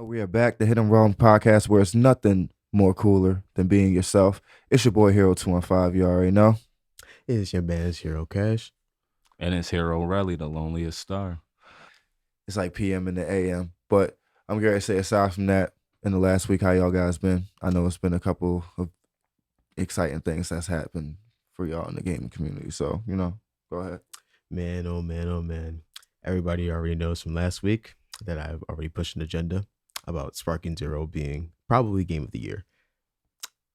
We are back, the Hit and Wrong podcast, where it's nothing more cooler than being yourself. It's your boy Hero 215. You already know. It's your man's Hero Cash. And it's Hero Rally, the loneliest star. It's like PM in the AM. But I'm going to say, aside from that, in the last week, how y'all guys been? I know it's been a couple of exciting things that's happened for y'all in the gaming community. So, go ahead. Man, oh man, oh man. Everybody already knows from last week that I've already pushed an agenda about Sparking Zero being probably game of the year.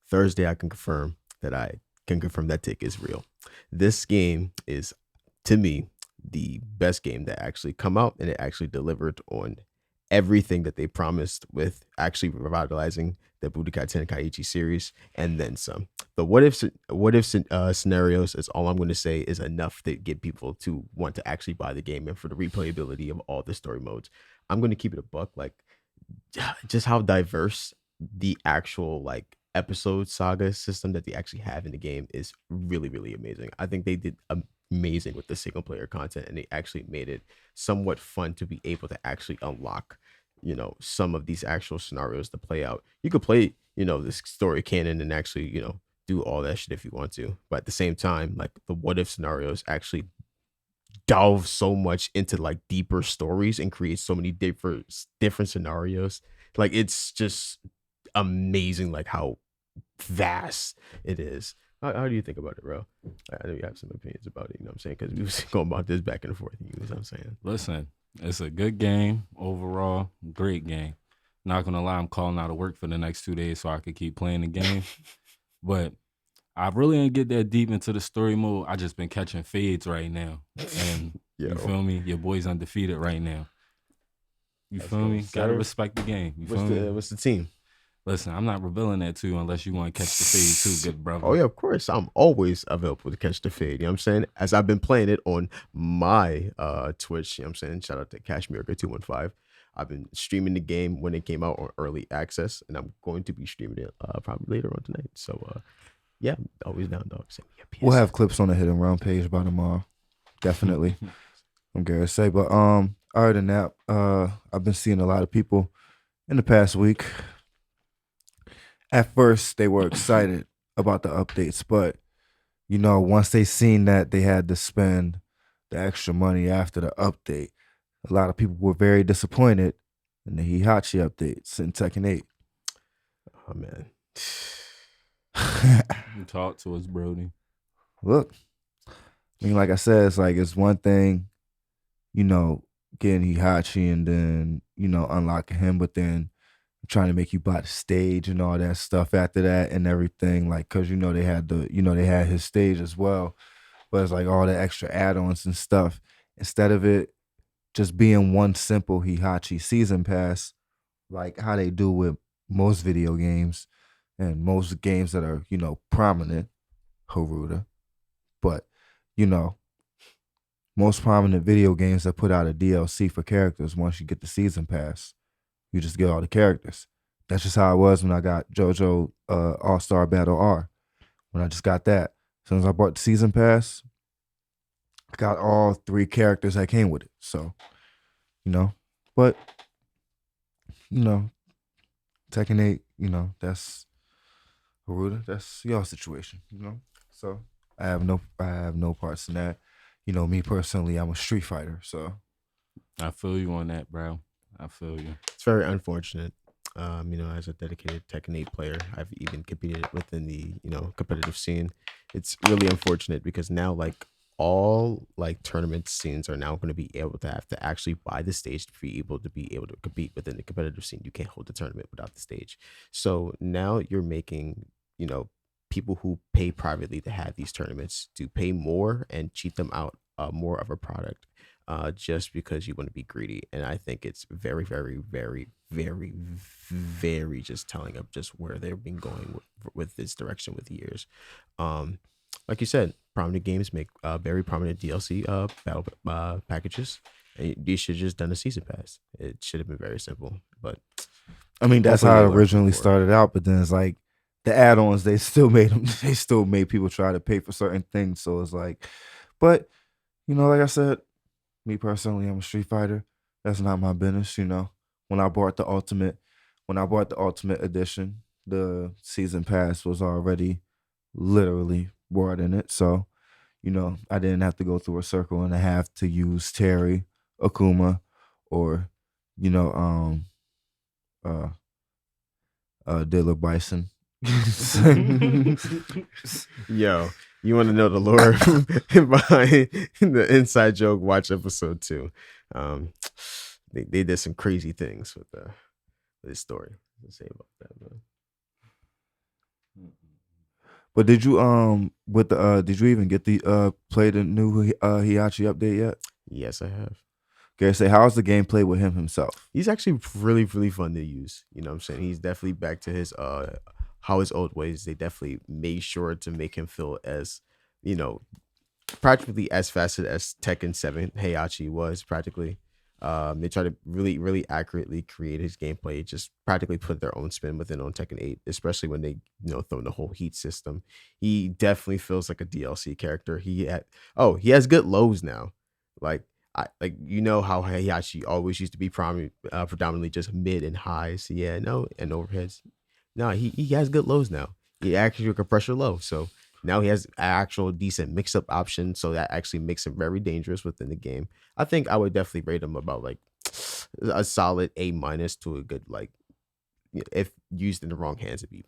Thursday, I can confirm that take is real. This game is, to me, the best game that actually come out, and it actually delivered on everything that they promised with actually revitalizing the Budokai Tenkaichi series and then some. The what if scenarios is all I'm going to say is enough to get people to want to actually buy the game and for the replayability of all the story modes. I'm going to keep it a buck, like just how diverse the actual like episode saga system that they actually have in the game is really really amazing. I think they did amazing with the single player content, and they actually made it somewhat fun to be able to actually unlock some of these actual scenarios to play out. You could play this story canon and actually do all that shit if you want to, but at the same time, like, the what if scenarios actually delve so much into like deeper stories and create so many different scenarios. Like, it's just amazing, like how vast it is. How do you think about it, bro? I know you have some opinions about it, you know what I'm saying? Because we was going about this back and forth, you know what I'm saying? Listen, it's a good game overall. Great game. Not gonna lie, I'm calling out of work for the next 2 days so I could keep playing the game. But I really didn't get that deep into the story mode. I just been catching fades right now. And Yo, you feel me? Your boy's undefeated right now. You let's feel go, me? Gotta sir. respect the game. You What's feel me? the team? Listen, I'm not revealing that to you unless you want to catch the fade too, good brother. Oh yeah, of course. I'm always available to catch the fade. You know what I'm saying? As I've been playing it on my Twitch, you know what I'm saying? Shout out to Cashmere215. I've been streaming the game when it came out on early access, and I'm going to be streaming it probably later on tonight. So yeah, always down, dog. Send me a PS. We'll have clips on the Hit and Run page by tomorrow. Definitely. I'm going to say. But other than that, I've been seeing a lot of people in the past week. At first, they were excited about the updates, but once they seen that they had to spend the extra money after the update, a lot of people were very disappointed in the Hihachi updates in Tekken 8. Oh man. Talk to us, Brody. Look, I mean, like I said, it's one thing, getting Hihachi and then, unlocking him, but then trying to make you buy the stage and all that stuff after that and everything, like, because they had his stage as well, but it's like all the extra add-ons and stuff instead of it just being one simple Hihachi season pass, like how they do with most video games and most games that are prominent, Haruda, but most prominent video games that put out a DLC for characters. Once you get the season pass, you just get all the characters. That's just how it was when I got JoJo All-Star Battle R. When I just got that. As soon as I bought the season pass, I got all 3 characters that came with it. So, but, Tekken 8, that's Haruda. That's your situation, So I have no parts in that. Me personally, I'm a Street Fighter, so I feel you on that, bro. I feel you. It's very unfortunate. As a dedicated Tekken 8 player, I've even competed within the, competitive scene. It's really unfortunate because now, like, all like tournament scenes are now going to be able to have to actually buy the stage to be able to compete within the competitive scene. You can't hold the tournament without the stage. So now you're making, people who pay privately to have these tournaments to pay more and cheat them out more of a product just because you want to be greedy. And I think it's very, very, very, very, very just telling of just where they've been going with this direction with years. Like you said, prominent games make very prominent DLC battle packages. And you should have just done a season pass. It should have been very simple. But I mean, that's hopefully how they it learn originally before. started out. But then it's like the add-ons, they still made them. They still made people try to pay for certain things. So it's like, but like I said, me personally, I'm a Street Fighter. That's not my business. when I bought the ultimate edition, the season pass was already literally brought in it. So, I didn't have to go through a circle and a half to use Terry, Akuma, or, you know, uh Dilla Bison. Yo, you want to know the lore behind the inside joke? Watch episode 2. They did some crazy things with this story. Let's say about that, man. But did you did you even get the play the new Hiachi update yet? Yes, I have. Okay, say how's the gameplay with him himself? He's actually really, really fun to use. You know what I'm saying? He's definitely back to his how his old ways. They definitely made sure to make him feel as, practically as fast as Tekken 7 Heihachi was practically. They try to really, really accurately create his gameplay, just practically put their own spin within on Tekken 8, especially when they, throw in the whole heat system. He definitely feels like a DLC character. He has good lows now. Like how Heihachi always used to be predominantly just mid and highs. Yeah, no, and overheads. No, he has good lows now. He actually can pressure low. So now he has an actual decent mix-up option. So that actually makes him very dangerous within the game. I think I would definitely rate him about like a solid A- to a good, like, if used in the wrong hands, a B+.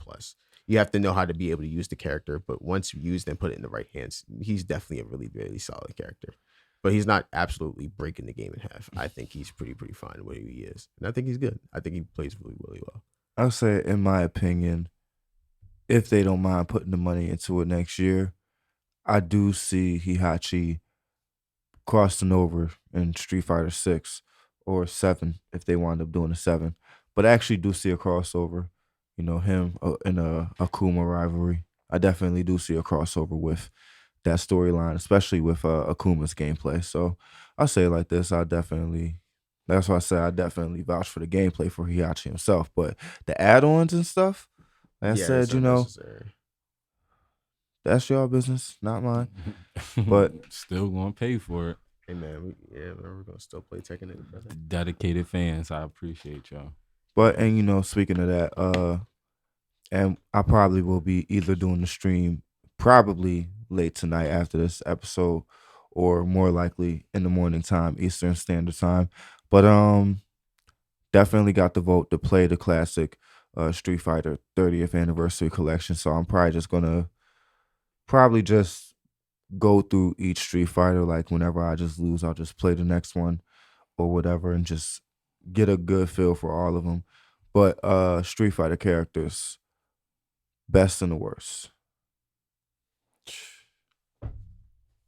You have to know how to be able to use the character, but once you use and put it in the right hands, he's definitely a really, really solid character. But he's not absolutely breaking the game in half. I think he's pretty fine where he is. And I think he's good. I think he plays really, really well. I'll say, in my opinion, if they don't mind putting the money into it next year, I do see Heihachi crossing over in Street Fighter 6 or 7 if they wind up doing a 7. But I actually do see a crossover, him in a Akuma rivalry. I definitely do see a crossover with that storyline, especially with Akuma's gameplay. So I'll say it like this. That's why I say I definitely vouch for the gameplay for Heihachi himself. But the add-ons and stuff, like I said, that's your business, not mine. But still gonna pay for it. Hey man, we're gonna still play Tekken 8, brother. Dedicated fans, I appreciate y'all. But speaking of that, and I probably will be either doing the stream probably late tonight after this episode, or more likely in the morning time, Eastern Standard Time. But definitely got the vote to play the classic Street Fighter 30th anniversary collection. So I'm probably just gonna just go through each Street Fighter. Like whenever I just lose, I'll just play the next one or whatever, and just get a good feel for all of them. But Street Fighter characters, best and the worst.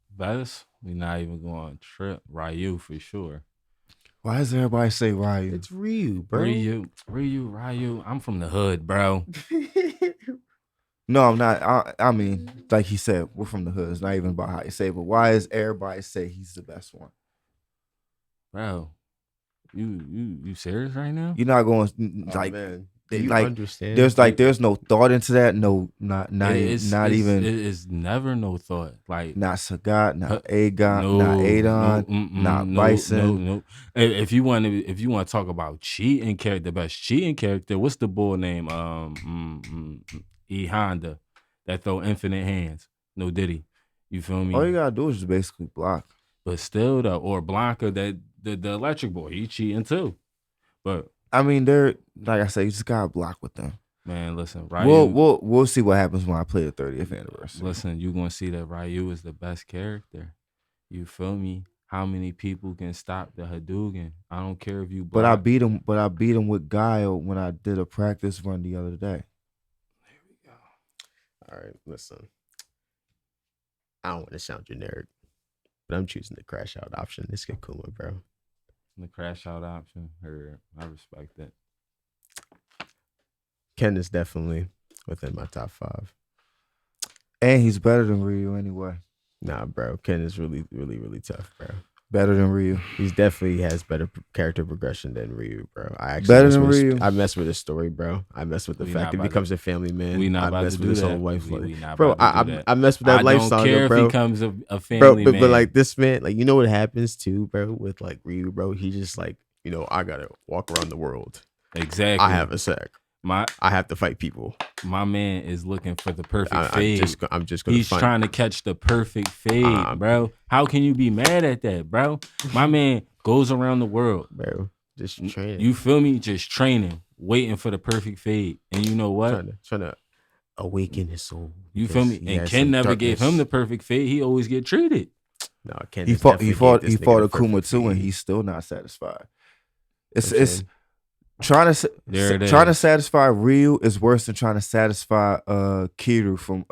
Best, we not even going to trip. Ryu for sure. Why does everybody say Ryu? It's Ryu, bro. Ryu. I'm from the hood, bro. No, I'm not. I mean, like he said, we're from the hood. It's not even about how you say it, but why does everybody say he's the best one? Bro, you serious right now? You're not going like, man. Do you like understand? there's no thought into that. No, not even. It is never no thought. Like not Sagat, not Aegon, not Adon, not Bison. No. If you want to talk about cheating character, the best cheating character, what's the bull name? E Honda that throw infinite hands. No Diddy. You feel me? All you gotta do is just basically block. But still, or Blanca, that the electric boy, he cheating too. But I mean, they're like I said, you just gotta block with them. Man, listen, Ryu. We'll see what happens when I play the 30th anniversary. Listen, you're gonna see that Ryu is the best character. You feel me? How many people can stop the Hadouken? I don't care if you block. But I beat him with guile when I did a practice run the other day. There we go. All right, listen. I don't want to sound generic, but I'm choosing the crash out option. This get Kuma, bro. The crash out option. I respect it. Ken is definitely within my top 5. And he's better than Ryu anyway. Nah, bro. Ken is really, really, really tough, bro. Better than Ryu. He's definitely has better character progression than Ryu, bro. I mess with his story, bro. I mess with the fact he becomes a family man. We not about to do that. Bro, I mess with that lifestyle, bro. I don't care if he becomes a family man. But like this man, like, you know what happens too, bro, with like Ryu, bro? He just like, I gotta walk around the world. Exactly. I have a sack. I have to fight people. My man is looking for the perfect fade. I'm just gonna. He's trying to catch the perfect fade, bro. How can you be mad at that, bro? My man goes around the world, bro. Just training. You feel me? Just training, waiting for the perfect fade. And you know what? Trying to awaken his soul. You feel me? And Ken never gave him the perfect fade. He always get treated. No, Ken. He fought Akuma too, and he's still not satisfied. It's trying to satisfy Ryu is worse than trying to satisfy Kiru from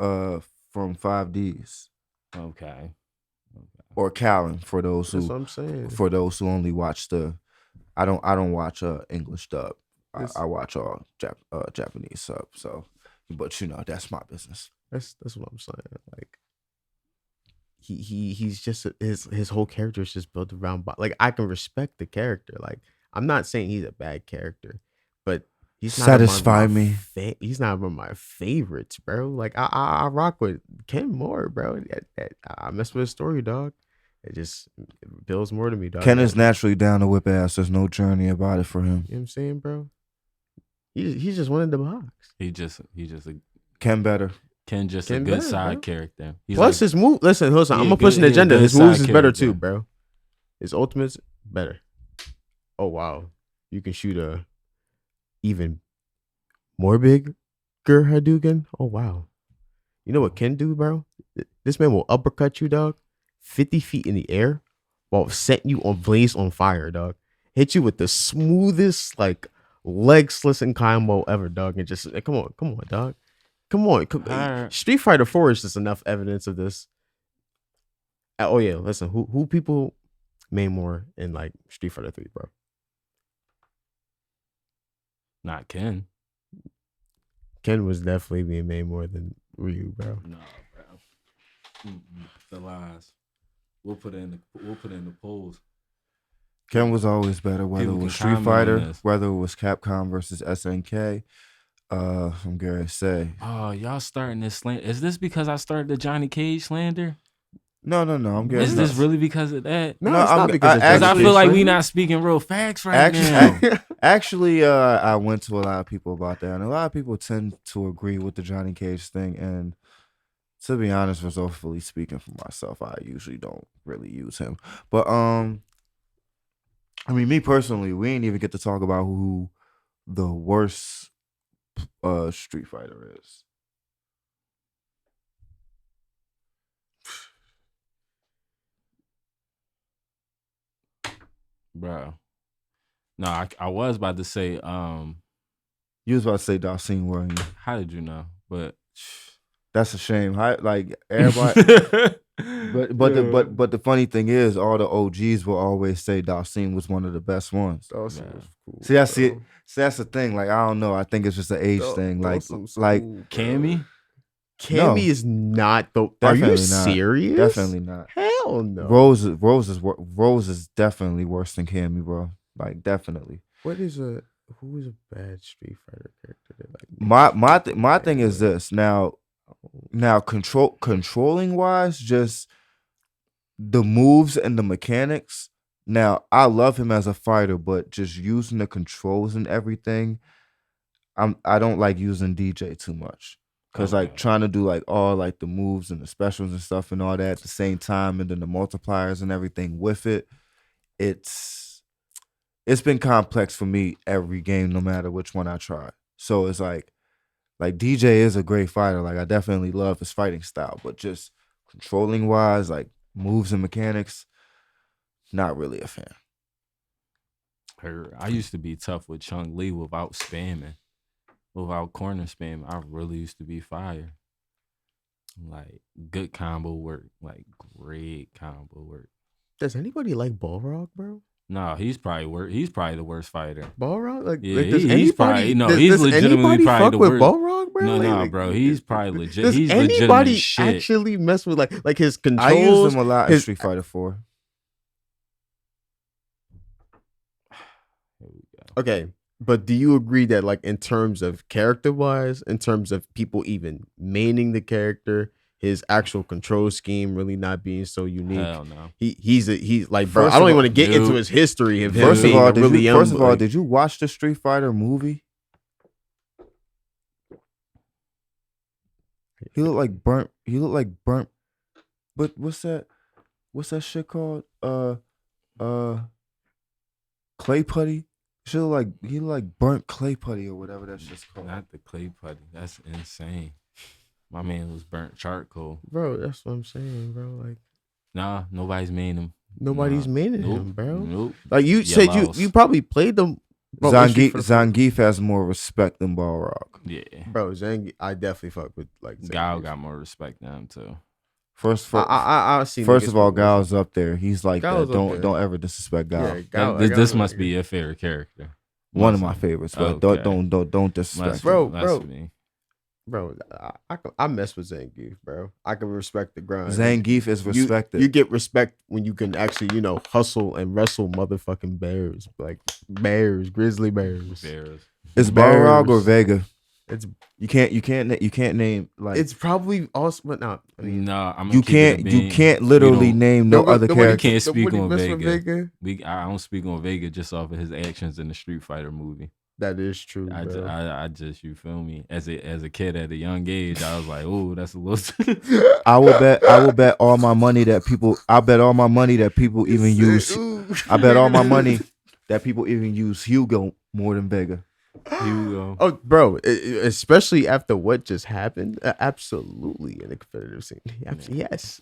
5Ds. Okay. Or Callan for those who. That's what I'm saying. For those who only watch I don't watch English dub. I watch all Japanese sub. So, but that's my business. That's what I'm saying. Like he's just his whole character is just built around. Like I can respect the character. Like I'm not saying he's a bad character, but he's not satisfy me. He's not one of my favorites, bro. Like I rock with Ken more, bro. I mess with his story, dog. It builds more to me, dog. Ken is naturally down to whip ass. There's no journey about it for him. You know what I'm saying, bro? He's just one in the box. He just a Ken better. Ken just a good side character. Plus his move. Listen, I'm gonna push an agenda. His moves is better too, bro. His ultimate's better. Oh wow, you can shoot a even more bigger Hadouken. Oh wow, you know what Ken do, bro? This man will uppercut you, dog, 50 feet in the air, while setting you on blaze on fire, dog. Hit you with the smoothest like leg slitting combo ever, dog, and just come on, dog. Come on. Street Fighter 4 is just enough evidence of this. Oh yeah, listen, who people main more in like Street Fighter 3, bro? Not Ken. Ken was definitely being made more than Ryu, bro. No, bro. The lies. We'll put it in the polls. Ken was always better, whether it was Street Fighter, whether it was Capcom versus SNK. I'm gonna say. Oh, y'all starting this slander. Is this because I started the Johnny Cage slander? No. I'm getting. Is this really because of that? No, it's not because I feel like we not speaking real facts now. Actually, I went to a lot of people about that, and a lot of people tend to agree with the Johnny Cage thing. And to be honest, philosophically speaking, for myself, I usually don't really use him. But I mean, me personally, we ain't even get to talk about who the worst Street Fighter is. Bro. No, I was about to say you was about to say Dalsim, weren't you? How did you know? But that's a shame. Like everybody but the funny thing is all the OGs will always say Dalsim was one of the best ones. Dalsim was cool. See, I see it. See, that's the thing. Like, I don't know. I think it's just an age thing. Like Cammy? Cammy is not the. Are you serious? Definitely not. Hell no. Rose is definitely worse than Cammy, bro. Like, definitely. Who is a bad Street Fighter character? That, like, my thing is this. Now controlling wise, just the moves and the mechanics. Now, I love him as a fighter, but just using the controls and everything, I don't like using DJ too much. Cause like trying to do like all like the moves and the specials and stuff and all that at the same time, and then the multipliers and everything with it, it's been complex for me every game, no matter which one I try. So it's like DJ is a great fighter. Like I definitely love his fighting style, but just controlling wise, like moves and mechanics, not really a fan. I used to be tough with Chung Lee without corner spam. I really used to be fire. Like good combo work, like great combo work. Does anybody like Balrog, bro? No, he's probably the worst fighter. Balrog, like yeah, he's probably he's legitimately probably the worst. Balrog, bro? No, bro, he's probably legit. Does he's anybody shit. Actually mess with like his controls? I use him a lot in Street Fighter 4. Here we go. Okay, but do you agree that like in terms of character wise, in terms of people even maining the character, his actual control scheme really not being so unique. Hell no. He's like, bro, First I don't of even all, want to get into dude, his history of him First of being all, a really young. first of all, did you watch the Street Fighter movie? He looked like burnt. He looked like burnt. But what's that? What's that shit called? Clay putty. He looked like burnt clay putty or whatever that shit's called. Not the clay putty. That's insane. My man was burnt charcoal. bro? That's what I'm saying, bro. Like Nah, nobody's made him. nobody's meaning Nope. him, bro. Nope. Like you said, Yellows. you probably played them. Bro, Zangief has more respect than Balrog. Yeah. bro, Zangief, I definitely fuck with like Zangief. Gal got more respect than him too. First I see. first niggas of all, put- Gal's up there. He's like Gal's that. up there. Don't ever disrespect Gal. Yeah, Gal, This Gal- must be your favorite character. One of Must my be. favorites, but Okay. don't disrespect. Must him. be. Bro, Must be. bro. I mess with Zangief, bro. I can respect the grind. Zangief is respected. You get respect when you can actually, hustle and wrestle motherfucking bears, like bears, grizzly bears. Bears. It's Balrog or Bears. Vega. It's You can't name like it's probably also, but not. I mean, Nah, I'm you can't literally name no other nobody character. can't speak on mess with Vega. I don't speak on Vega just off of his actions in the Street Fighter movie. That is true, I bro. just you feel me? As a kid at a young age, I was like, oh, that's a little. I will bet all my money that people. I bet all my money that people even use. I bet all my money that people even use Hugo more than Vega. Hugo. Oh, bro, especially after what just happened, absolutely in the competitive scene. Yes,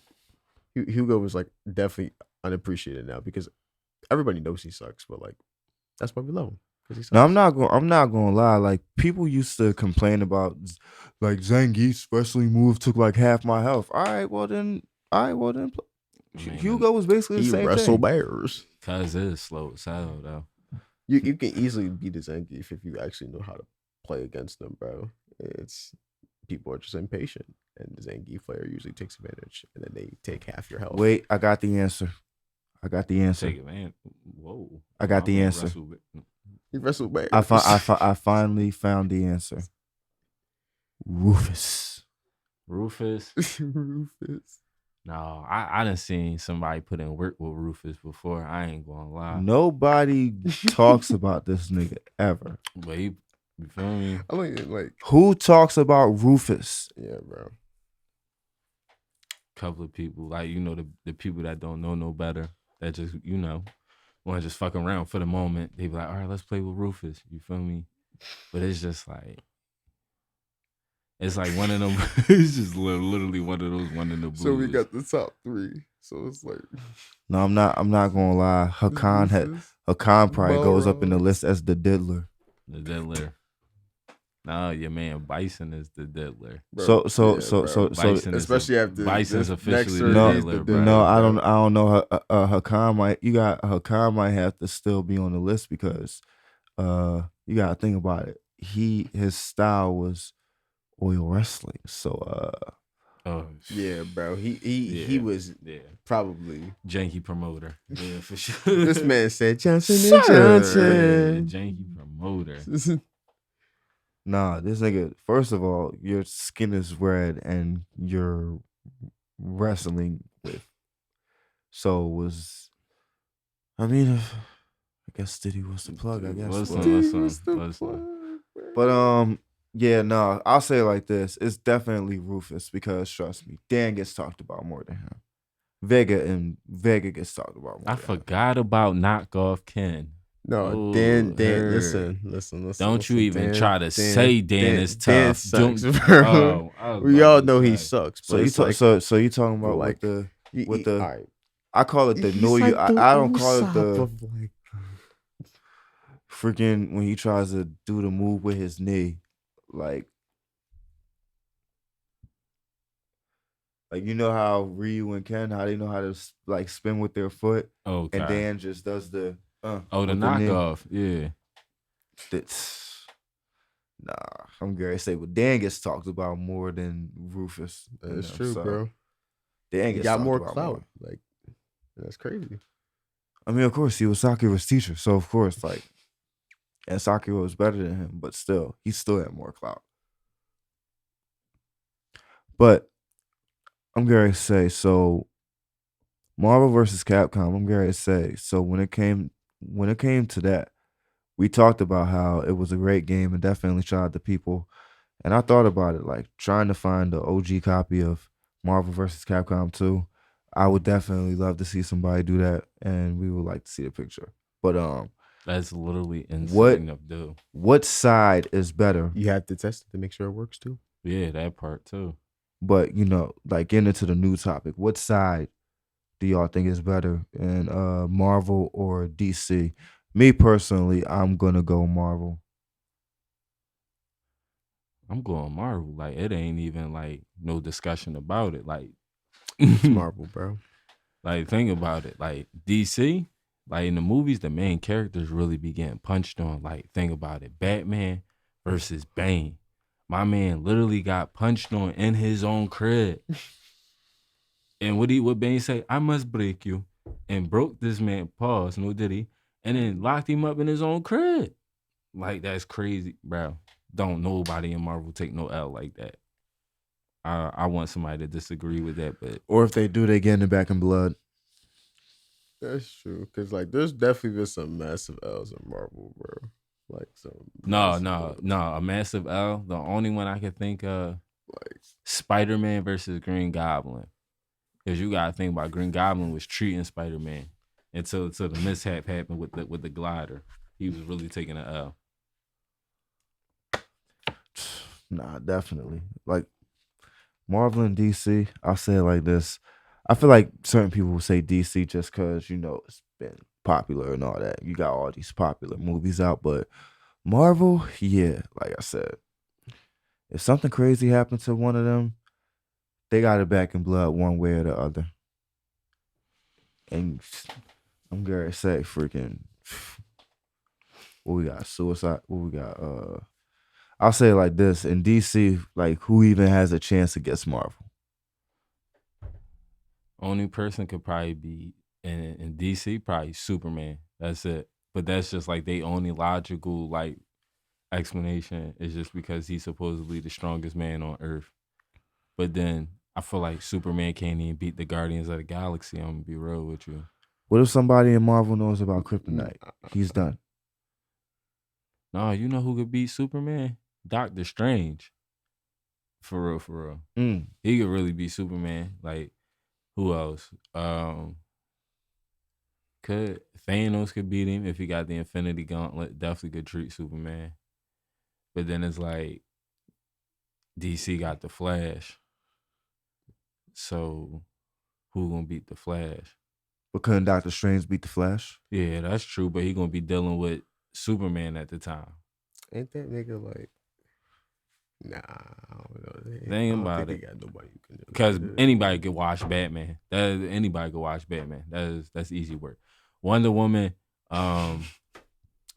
Hugo was like definitely unappreciated now because everybody knows he sucks, but like that's why we love him. No, I'm not gonna lie. Like people used to complain about, like Zangief's wrestling move took like half my health. All right, well then. Man, Hugo was basically the He same wrestled thing. bears. Cuz is slow as hell though. You can easily beat a Zangief if you actually know how to play against them, bro. It's people are just impatient, and the Zangief player usually takes advantage, and then they take half your health. Wait, I got the answer. Take it, man. Whoa. I got the I'm gonna answer. wrestle with- He wrestled bears. I finally found the answer. Rufus. Rufus. Rufus. No, I done seen somebody put in work with Rufus before. I ain't gonna lie. Nobody talks about this nigga ever. But you feel me? I like Who talks about Rufus? yeah, bro. Couple of people, like the people that don't know no better, that just want to just fuck around for the moment. They be like, all right, let's play with Rufus. You feel me? But it's just like. It's like one of them. It's just literally one of those one in the blues. So we got the top 3. So it's like No, I'm not gonna lie. Hakan probably goes up in the list as the diddler. The diddler. No, your man Bison is the diddler. bro, So Bison is especially after Bison's this officially next the series, diddler, the bro. diddler, no, I bro. don't know. Hakan might have to still be on the list because you gotta think about it. His style was oil wrestling. So Oh Yeah, bro. He was probably janky promoter. Yeah, for sure. this man said Johnson and Sir. Johnson. Janky promoter. nah, this nigga, first of all, your skin is red and you're wrestling with. So I guess Diddy was the plug, I guess. Listen. But yeah, no, I'll say it like this. It's definitely Rufus because trust me, Dan gets talked about more than him. Vega gets talked about more I than him. forgot about knockoff Ken. No, Ooh, Dan, heard. listen. Don't you even try to Dan, say Dan is Dan tough. sucks, Don't- bro. I was We about all to know he say. sucks. So But you it's like, so you talking about like, all all right. I call it the He's know you. like the I don't call it Usopp the of, like, freaking when he tries to do the move with his knee, like you know how Ryu and Ken, how they know how to like spin with their foot, Okay. and Dan just does the the with knee. knockoff. Yeah. That's nah. I'm gonna say, but Dan gets talked about more than Rufus. That's true, so bro. Dan He gets got talked more about clout. Like, that's crazy. I mean, of course, he was Sakura's teacher, so of course, like, and Sakura was better than him, but still, he still had more clout. But I'm going to say, so Marvel versus Capcom, I'm going to say, so when it came to that, we talked about how it was a great game and definitely shout out to people. And I thought about it, like trying to find the OG copy of Marvel versus Capcom 2. I would definitely love to see somebody do that, and we would like to see the picture. But That's literally what insane to do. what side is better? You have to test it to make sure it works too. Yeah, that part too. But like getting into the new topic, what side do y'all think is better in Marvel or DC? Me personally, I'm gonna go Marvel. I'm going Marvel. Like it ain't even like no discussion about it. Like It's Marvel, bro. Like think about it. Like DC, like in the movies, the main characters really be getting punched on. Like think about it. Batman versus Bane. My man literally got punched on in his own crib. And what Bane say? I must break you. And broke this man paws, no did he? And then locked him up in his own crib. Like that's crazy, bro. Don't nobody in Marvel take no L like that. I want somebody to disagree with that, but Or if they do, they get it back in blood. That's true. Cause like there's definitely been some massive L's in Marvel, bro. Like some no, massive L's. a massive L. The only one I can think of, Like Spider-Man versus Green Goblin. Because you gotta think about Green Goblin was treating Spider-Man until the mishap happened with the glider. He was really taking an L. Nah, definitely. Like Marvel and DC, I'll say it like this. I feel like certain people will say DC just because, it's been popular and all that. You got all these popular movies out, but Marvel, yeah, like I said, if something crazy happened to one of them, they got it back in blood one way or the other. And I'm gonna say freaking what we got, suicide, what we got, I'll say it like this. In DC, like who even has a chance against Marvel? Only person could probably be in DC, probably Superman. That's it. But that's just like they only logical like explanation is just because he's supposedly the strongest man on Earth. But then I feel like Superman can't even beat the Guardians of the Galaxy. I'm gonna be real with you. What if somebody in Marvel knows about Kryptonite? He's done. No, you know who could beat Superman? Doctor Strange. For real, for real. He could really beat Superman. Like, who else? Could Thanos could beat him if he got the Infinity Gauntlet. Definitely could treat Superman. But then it's like DC got the Flash. So who gonna beat the Flash? But couldn't Doctor Strange beat the Flash? Yeah, that's true. But he gonna be dealing with Superman at the time. ain't that nigga like? Nah, I don't know. Think about it. Got nobody who can do Because it. anybody could watch Batman. Anybody could watch Batman. That's easy work. Wonder Woman. I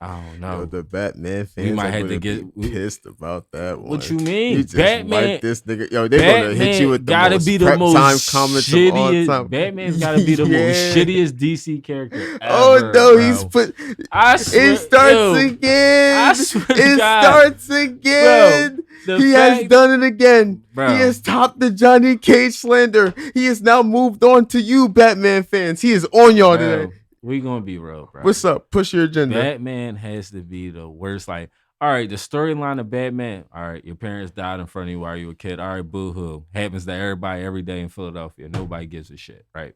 don't know. Yo, the Batman fans We might have to be get pissed about that one. What you mean? You just Batman. wiped this nigga. Yo, they gonna hit you with the gotta most be the prep most time comments of all shittiest. time. Batman's gotta be the Yeah. most shittiest DC character ever. Oh no, bro. he's put. I swear, It starts yo, again. I swear to It God. starts again. Bro, He has done it again. Bro. He has topped the Johnny Cage slander. He has now moved on to you, Batman fans. He is on y'all Bro, today. we gonna be real, bro. What's up? Push your agenda. Batman has to be the worst. Like, all right, the storyline of Batman. All right, your parents died in front of you while you were a kid. All right, boo hoo. Happens to everybody every day in Philadelphia. Nobody gives a shit, right?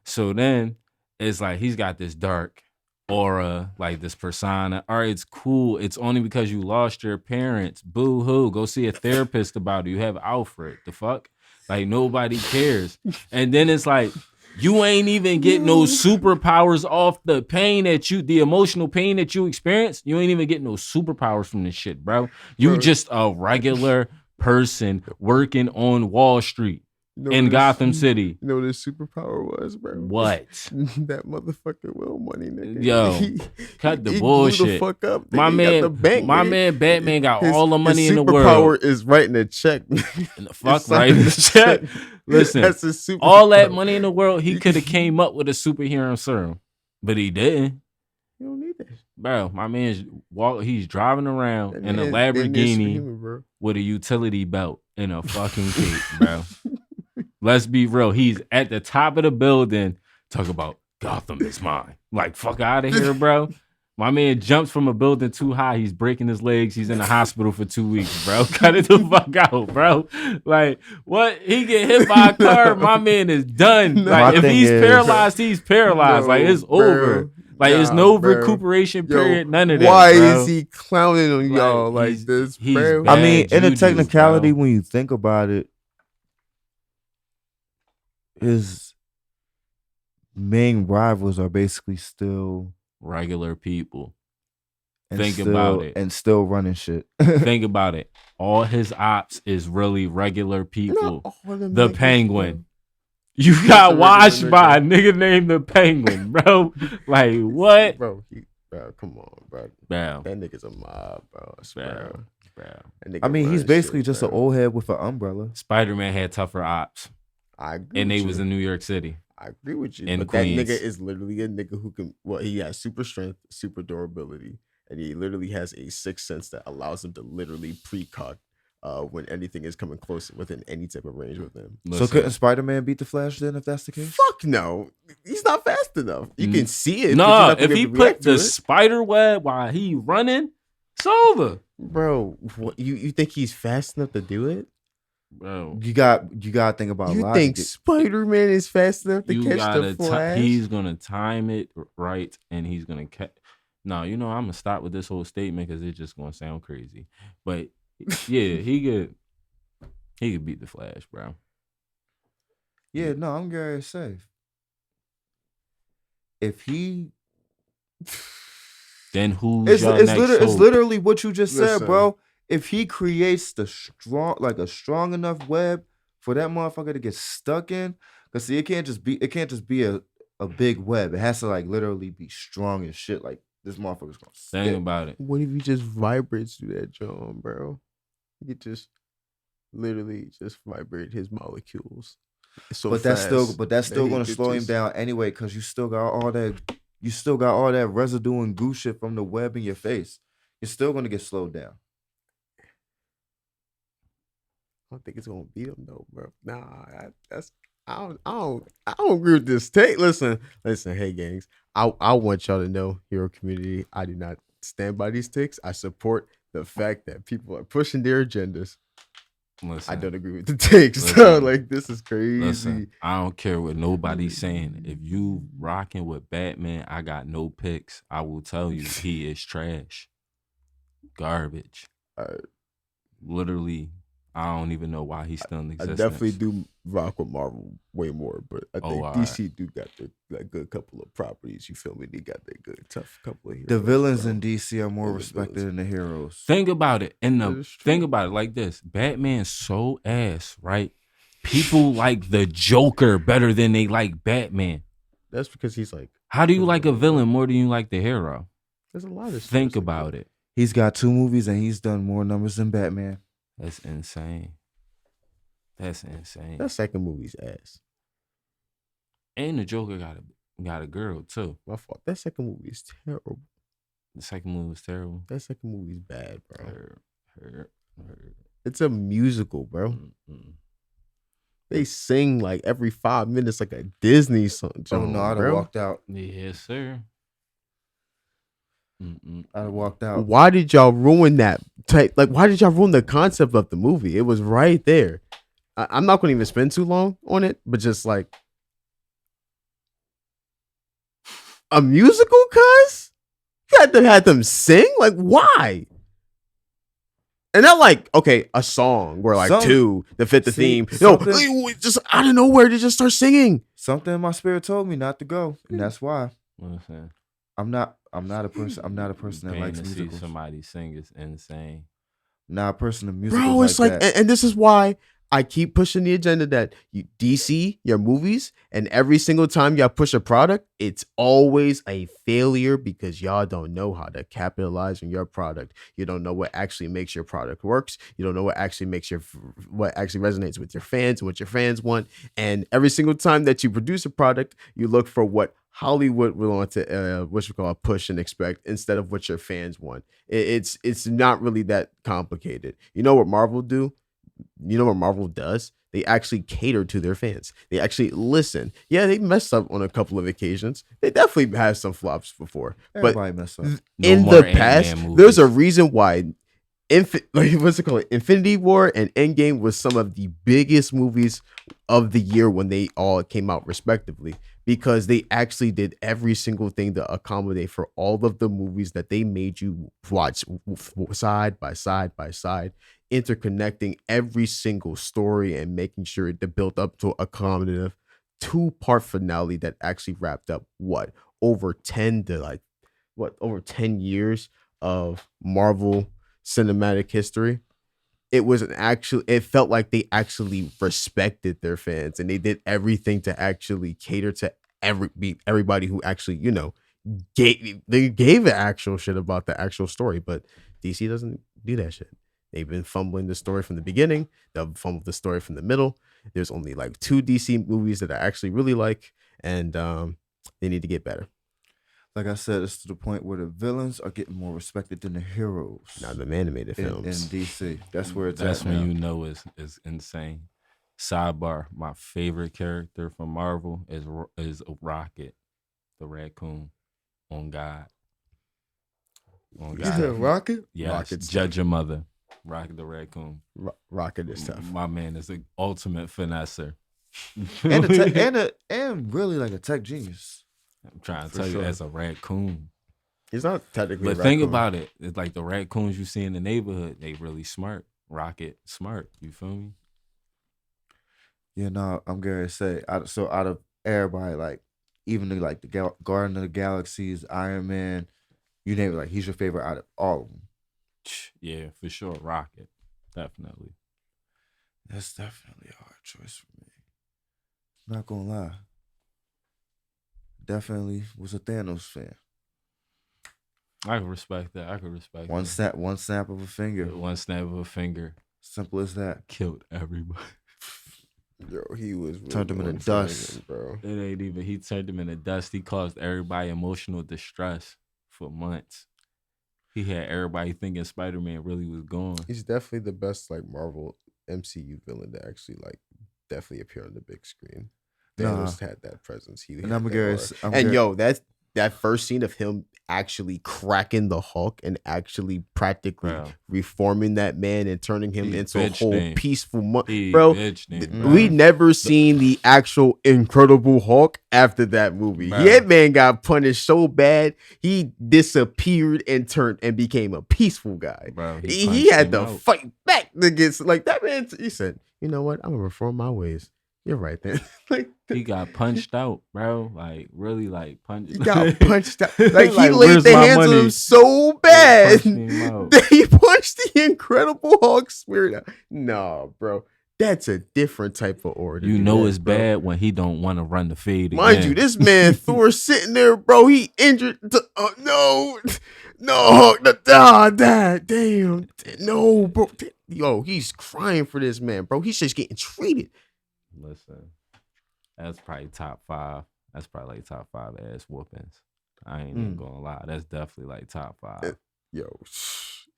So then it's like he's got this dark aura, like this persona. All right, it's cool. It's only because you lost your parents. Boo hoo. Go see a therapist about it. You have Alfred. The fuck? Like nobody cares. And then it's like, you ain't even get no superpowers off the pain the emotional pain that you experience. You ain't even get no superpowers from this shit, bro. You just a regular person working on Wall Street in Gotham City. You know what his superpower was, bro? What? That motherfucking Will money, nigga. Yo, cut the he bullshit. Blew the fuck up. My He man, got the bank, my nigga. man Batman got His- all the money his in the superpower world. is writing a check. And the fuck It's right? signing a check. Listen, That's his superpower. all that money in the world, he could have came up with a superhero serum, but he didn't. You don't need that. Bro, my man's he's driving around That in a man- that man's Lamborghini superhuman, bro. with a utility belt and a fucking cape, bro. Let's be real. He's at the top of the building. Talk about Gotham is mine. Like, fuck out of here, bro. My man jumps from a building too high. He's breaking his legs. He's in the hospital for 2 weeks, bro. Cut it the fuck out, bro. Like, what? He get hit by a car. My man is done. No. Like, My if thing he's is- paralyzed, he's paralyzed. Like, it's over. Like, it's no recuperation period. None of that. Why bro. is he clowning on Like, y'all like he's- this, he's bro? bad. I mean, in a juju, technicality, bro. when you think about it, his main rivals are basically still Regular people. and Think still, about it. and still running shit. Think about it. All his ops is really regular people. The Penguin. You That's got a washed regular by a nigga named the Penguin, bro. Like, what? bro? Come on, bro. Bro, That nigga's a mob, bro. I swear. bro. That nigga I mean, he's runs basically shit, just bro. an old head with an umbrella. Spider-Man had tougher ops, I agree and with they you. was in New York City. I agree with you. in But Queens. that nigga is literally a nigga who can. Well, he has super strength, super durability, and he literally has a sixth sense that allows him to literally precog when anything is coming close within any type of range with him. So couldn't Spider-Man beat the Flash then, if that's the case? Fuck no, he's not fast enough. You can see it. but you're No, not gonna if be he able to put react to the it. spider web while he running, it's over. Bro, what, you think he's fast enough to do it? Bro, You got to think about You logic. think Spider-Man is fast enough to you catch gotta the Flash? he's gonna time it right, and he's gonna catch. No, I'm gonna stop with this whole statement because it's just gonna sound crazy. But yeah, he could beat the Flash, bro. Yeah, no, I'm going to say, if he, Then who's it's your it's, next literally, it's hope? literally what you just said, Listen. bro. If he creates a strong enough web for that motherfucker to get stuck in, because see, it can't just be a big web. It has to like literally be strong as shit. Like this motherfucker's gonna Think stick. about it. What if he just vibrates through that John, bro? He could just literally just vibrate his molecules. So But that's fast still he gonna could slow him just- down anyway, because you still got all that residue and goo shit from the web in your face. You're still gonna get slowed down. I don't think it's gonna beat him though, bro. Nah, I don't agree with this take. Listen, hey gangs. I want y'all to know, hero community, I do not stand by these takes. I support the fact that people are pushing their agendas. Listen, I don't agree with the takes. So Listen. like this is crazy. Listen, I don't care what nobody's saying. If you rocking with Batman, I got no picks. I will tell you, he is trash, garbage. Literally, I don't even know why he's still in I existence. definitely do rock with Marvel way more, but I think alright. DC do got the good couple of properties. You feel me? They got their good tough couple of heroes. The villains bro. in DC are more The respected villains. than the heroes. Think about it. That is true. Think about it like this: Batman's so ass, right? People like the Joker better than they like Batman. That's because he's like, How do you like a villain more than you like the hero? there's a lot of Think about it. He's got 2 movies and he's done more numbers than Batman. That's insane. That's insane. That second movie's ass. And the Joker got a girl too. My fault. That second movie is terrible. The second movie was terrible. That second movie's bad, bro. Her. It's a musical, bro. Mm-mm. They sing like every 5 minutes like a Disney song. Oh no, I'd have bro. walked out. Yes, sir. Mm-mm. I'd have walked out. Why did y'all ruin that? Why did y'all ruin the concept of the movie? It was right there. I'm not going to even spend too long on it, but just like a musical, cuz you had them sing. Like, why? And not like, okay, a song where like Some- two to fit the see, theme. No, something- just out of nowhere they just start singing. Something in my spirit told me not to go, and that's why Listen, I'm not a person that paying likes to see musicals. somebody sing is insane. Not a person of musicals. Bro, it's like, that. and this is why I keep pushing the agenda that you DC, your movies, and every single time y'all push a product, it's always a failure because y'all don't know how to capitalize on your product. You don't know what actually makes your product works. You don't know what actually what actually resonates with your fans and what your fans want. And every single time that you produce a product, you look for what Hollywood will want to push and expect instead of what your fans want. It's not really that complicated. You know what Marvel do? You know what Marvel does? They actually cater to their fans. They actually listen. Yeah, they messed up on a couple of occasions. They definitely had some flops before. Everybody But mess up. No in more the past, Ant-Man there's a movies. reason why like what's it called? Infinity War and Endgame was some of the biggest movies of the year when they all came out respectively, because they actually did every single thing to accommodate for all of the movies that they made you watch side by side by side, interconnecting every single story and making sure it built up to a accommodative two-part finale that actually wrapped up over 10 to over 10 years of Marvel cinematic history. It felt like they actually respected their fans, and they did everything to actually cater to everybody who actually, gave an actual shit about the actual story. But DC doesn't do that shit. They've been fumbling the story from the beginning. They'll fumble the story from the middle. There's only like 2 DC movies that I actually really like, and they need to get better. Like I said, it's to the point where the villains are getting more respected than the heroes. Now the animated in films. DC. That's where it's That's at when now. you know it's insane. Sidebar: my favorite character from Marvel is Rocket, the raccoon. On God. On You God. said Rocket? Yes. Rocket's Judge your mother. Rocket the raccoon. Rocket is tough. My man is an ultimate finesser. and really like a tech genius. I'm trying to For tell sure. you, as a raccoon. He's not technically. But a think raccoon. about it. It's like the raccoons you see in the neighborhood, they really smart. Rocket smart. You feel me? Yeah, no, I'm going to say, out of everybody, like, even the Guardian of the Galaxies, Iron Man, you name it, like, he's your favorite out of all of them. Yeah, for sure. Rocket. Definitely. That's definitely a hard choice for me. Not going to lie. Definitely was a Thanos fan. I can respect that. One snap of a finger. One snap of a finger Simple as that. killed everybody. Yo, he was really Turned him into going for dust. him, bro. It ain't even. He turned him into dust. He caused everybody emotional distress for months. He had everybody thinking Spider-Man really was gone. He's definitely the best like Marvel MCU villain to actually like definitely appear on the big screen. Thanos had that presence. He And had I'm that curious. aura. Yo, that first scene of him actually cracking the Hulk and actually practically reforming that man and turning him into a whole peaceful bro. We never seen the actual Incredible Hulk after that movie. That man got punished so bad he disappeared and turned and became a peaceful guy. Bro, he had to fight back against like that man. He said, "You know what? I'm gonna reform my ways." You're right, then. Like he got punched out, bro. Like really, like punched. He got punched out. Like he like, laid the hands on him so bad. He punched the Incredible Hulk spirit out. No, bro, that's a different type of order. You know it's bad when he don't want to run the fade. Mind you, this man Thor sitting there, bro. He injured. No, Hulk. Damn, no, bro. Yo, he's crying for this man, bro. He's just getting treated. Listen, that's probably top 5. That's probably like top 5 ass whoopings. I ain't even gonna lie. That's definitely like top 5. Yo,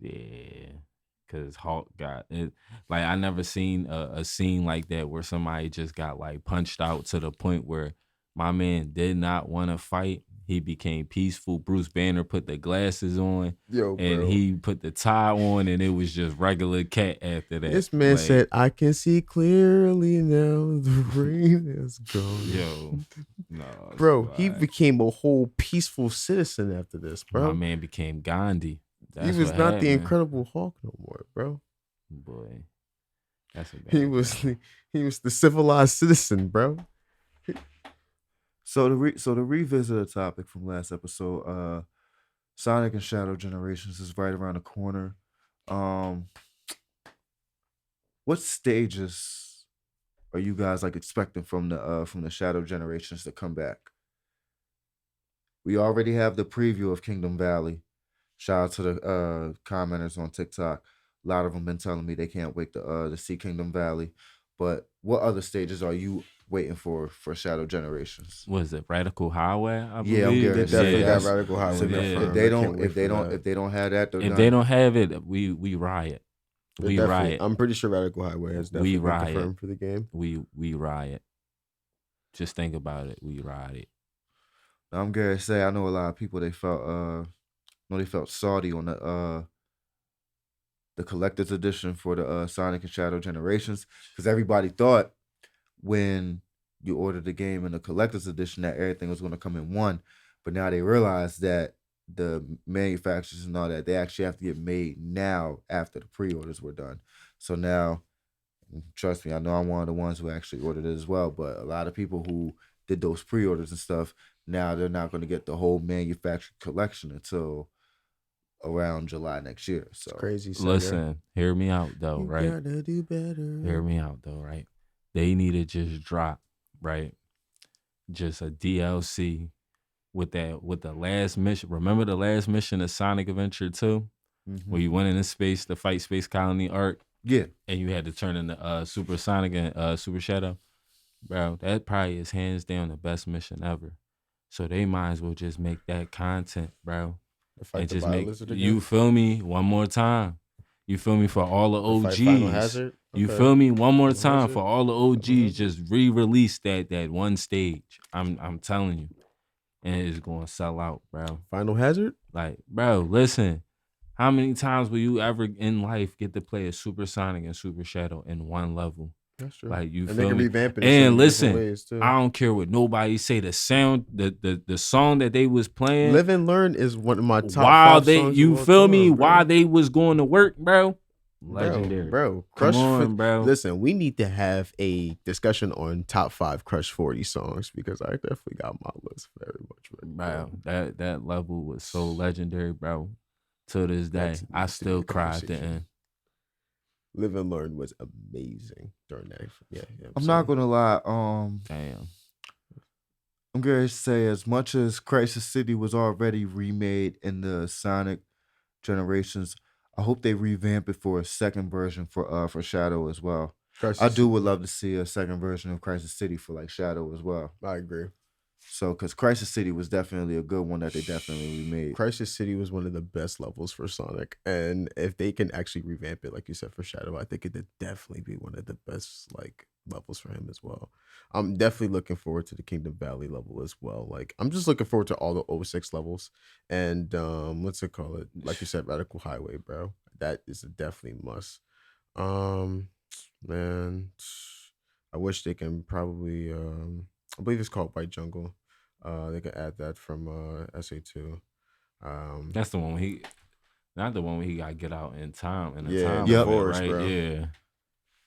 yeah, because Hulk got it. Like I never seen a scene like that where somebody just got like punched out to the point where my man did not want to fight. He became peaceful. Bruce Banner put the glasses on, and he put the tie on, and it was just regular cat after that. This man said, "I can see clearly now. The rain is gone." Yo, no, bro, he became a whole peaceful citizen after this, bro. My man became Gandhi. He was not the Incredible Hulk no more, bro. Boy, that's a bad he was the civilized citizen, bro. So to revisit a topic from last episode, Sonic and Shadow Generations is right around the corner. What stages are you guys like expecting from the Shadow Generations to come back? We already have the preview of Kingdom Valley. Shout out to the commenters on TikTok. A lot of them been telling me they can't wait to see Kingdom Valley. But what other stages are you waiting for Shadow Generations? What is it? Radical Highway? I believe. Yeah, I'm They definitely got Radical Highway. Yeah. If they don't have that, if they don't have it, we riot. We riot. I'm pretty sure Radical Highway has We definitely been riot. confirmed for the game. We riot. Just think about it. We riot. I'm gonna say I know a lot of people they felt salty on the collector's edition for the Sonic and Shadow Generations because everybody thought when you ordered the game in the collector's edition that everything was going to come in one, but now they realize that the manufacturers and all that they actually have to get made now after the pre-orders were done. So now, trust me, I know I'm one of the ones who actually ordered it as well, but a lot of people who did those pre-orders and stuff, now they're not going to get the whole manufactured collection until around July next year. So It's crazy. Sega. Listen, hear me out though, You right? gotta do better. Hear me out though, right? They need to just drop, right? Just a DLC with the last mission. Remember the last mission of Sonic Adventure 2? Where you went into space to fight Space Colony Arc? Yeah. And you had to turn into Super Sonic and Super Shadow. Bro, that probably is hands down the best mission ever. So they might as well just make that content, bro. And just make, you feel me, one more time. You feel me, for all the OGs. Final Hazard? You feel me, one more time for all the OGs. Just re-release that one stage. I'm telling you, and it's gonna sell out, bro. Final Hazard? Like, bro, listen. How many times will you ever in life get to play a Super Sonic and Super Shadow in one level? That's true. Like, you and feel they can me? revamp it And in listen, ways too. I don't care what nobody say. The sound, the song that they was playing, Live and Learn is one of my top while 5 they, songs you of all feel time, me? bro. While they was going to work, bro. Legendary, bro. Come Crush on, bro. Listen, we need to have a discussion on top 5 Crush 40 songs because I definitely got my list very much ready. Bro, that level was so legendary, bro. To this day, I still cry at the end. Live and Learn was amazing during that. Yeah, I'm not gonna lie. Damn. I'm gonna say as much as Crisis City was already remade in the Sonic generations, I hope they revamp it for a second version for Shadow as well. Would love to see a second version of Crisis City for like Shadow as well. I agree. So, because Crisis City was definitely a good one that they definitely remade. Crisis City was one of the best levels for Sonic, and if they can actually revamp it, like you said, for Shadow, I think it would definitely be one of the best like levels for him as well. I'm definitely looking forward to the Kingdom Valley level as well. Like, I'm just looking forward to all the 06 levels, and what's it called? It like you said, Radical Highway, bro. That is a definitely must. Man, I wish they can probably I believe it's called White Jungle. They could add that from SA2. That's the one where not the one where he got to get out in time. Forest, right? Bro. Yeah.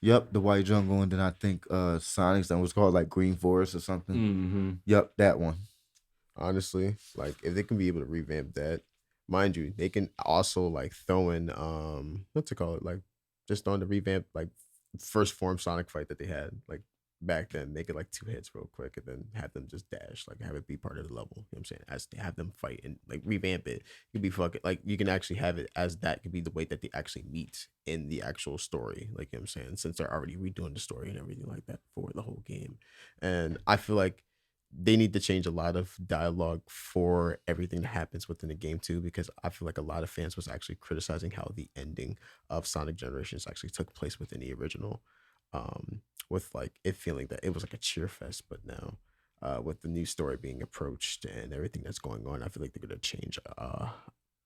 Yep, the White Jungle, and then I think Sonic's that was called like Green Forest or something. Mm-hmm. Yep, that one. Honestly, like if they can be able to revamp that, mind you, they can also like throw in what's it called? Like just on the revamp like first form Sonic fight that they had like back then, make it like 2 hits real quick and then have them just dash, like have it be part of the level. You know what I'm saying? As they have them fight and like revamp it. It could be fucking like you can actually have it as that could be the way that they actually meet in the actual story. Like, you know what I'm saying? Since they're already redoing the story and everything like that for the whole game. And I feel like they need to change a lot of dialogue for everything that happens within the game too, because I feel like a lot of fans was actually criticizing how the ending of Sonic Generations actually took place within the original, with like it feeling that it was like a cheer fest. But now, with the new story being approached and everything that's going on, I feel like they're gonna change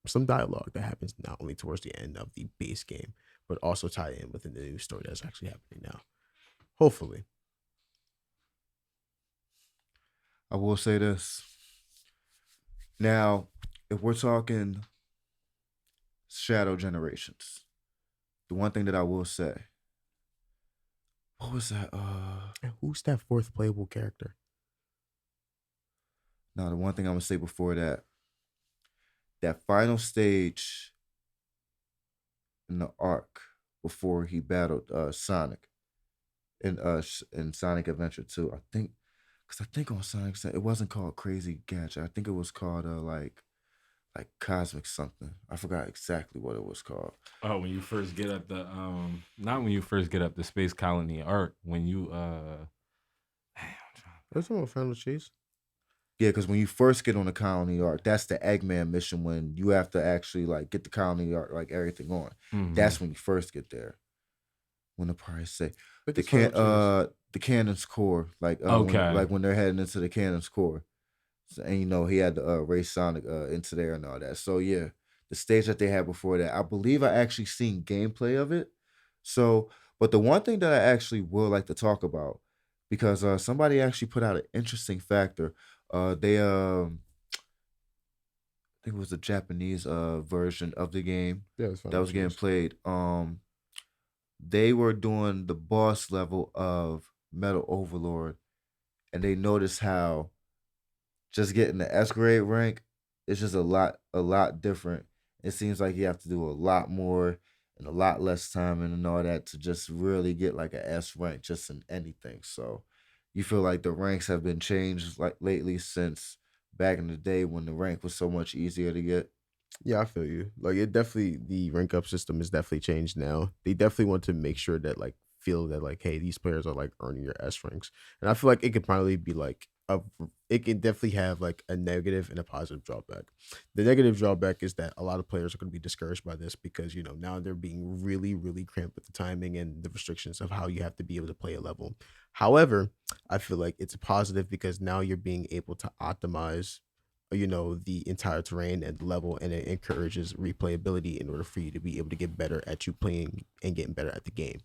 some dialogue that happens not only towards the end of the base game, but also tie in within the new story that's actually happening now. Hopefully. I will say this. Now, if we're talking Shadow Generations, the one thing that I will say, what was that? And who's that 4th playable character? Now, the one thing I'm gonna say before that final stage in the arc before he battled Sonic in Sonic Adventure 2, I think. Because I think on Sonic, it wasn't called Crazy Gadget. I think it was called like Cosmic something. I forgot exactly what it was called. Oh, when you first get up the not when you first get up the Space Colony arc, when you That's about Final Chase. Yeah, because when you first get on the colony arc, that's the Eggman mission when you have to actually like get the colony arc, like everything on. Mm-hmm. That's when you first get there. When the price say With this final choice. the cannon's core, Okay. when they're heading into the cannon's core. So, and he had to race Sonic into there and all that. So yeah, the stage that they had before that, I believe I actually seen gameplay of it. So, but the one thing that I actually would like to talk about, because somebody actually put out an interesting factor. They I think it was a Japanese version of the game Yeah, this that final was getting choice. played. They were doing the boss level of Metal Overlord, and they noticed how just getting the S grade rank is just a lot different. It seems like you have to do a lot more and a lot less time and all that to just really get like a S rank just in anything. So you feel like the ranks have been changed like lately since back in the day when the rank was so much easier to get. Yeah, I feel you. Like it definitely the rank up system is definitely changed now. They definitely want to make sure that like feel that like, hey, these players are like earning your S ranks. And I feel like it could probably be like it can definitely have like a negative and a positive drawback. The negative drawback is that a lot of players are going to be discouraged by this because now they're being really, really cramped with the timing and the restrictions of how you have to be able to play a level. However, I feel like it's a positive because now you're being able to optimize the entire terrain and level, and it encourages replayability in order for you to be able to get better at you playing and getting better at the game.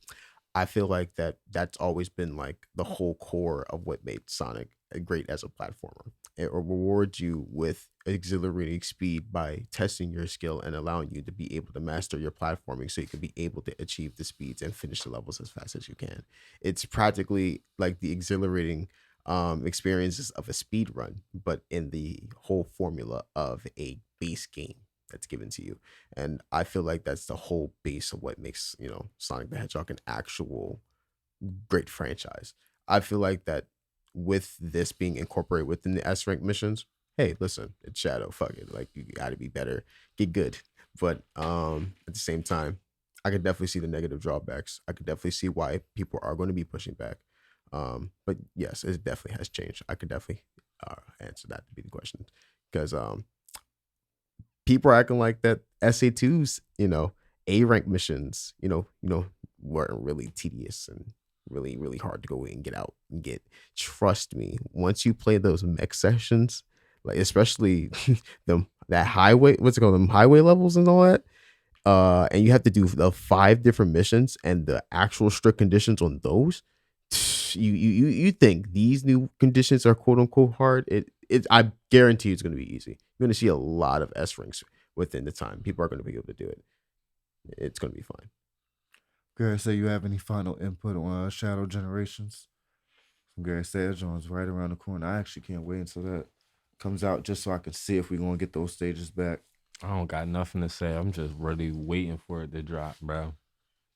I feel like that's always been like the whole core of what made Sonic great as a platformer. It rewards you with exhilarating speed by testing your skill and allowing you to be able to master your platforming so you can be able to achieve the speeds and finish the levels as fast as you can. It's practically like the exhilarating experiences of a speed run, but in the whole formula of a base game that's given to you. And I feel like that's the whole base of what makes Sonic the Hedgehog an actual great franchise. I feel like that with this being incorporated within the S rank missions, hey, listen, it's Shadow, fuck it, like you got to be better, get good. But at the same time, I could definitely see the negative drawbacks. I could definitely see why people are going to be pushing back. But yes, it definitely has changed. I could definitely answer that to be the question because people are acting like that SA2s, A rank missions, weren't really tedious and really, really hard to go in and get out and get. Trust me, once you play those mech sessions, like especially that highway, what's it called, them highway levels and all that, and you have to do the 5 different missions and the actual strict conditions on those. You think these new conditions are quote unquote hard? I guarantee it's going to be easy. You're going to see a lot of S ranks within the time. People are going to be able to do it. It's going to be fine. Gary, say you have any final input on Shadow Generations? From Gary Sayers Jones right around the corner. I actually can't wait until that comes out just so I can see if we're gonna get those stages back. I don't got nothing to say. I'm just really waiting for it to drop, bro.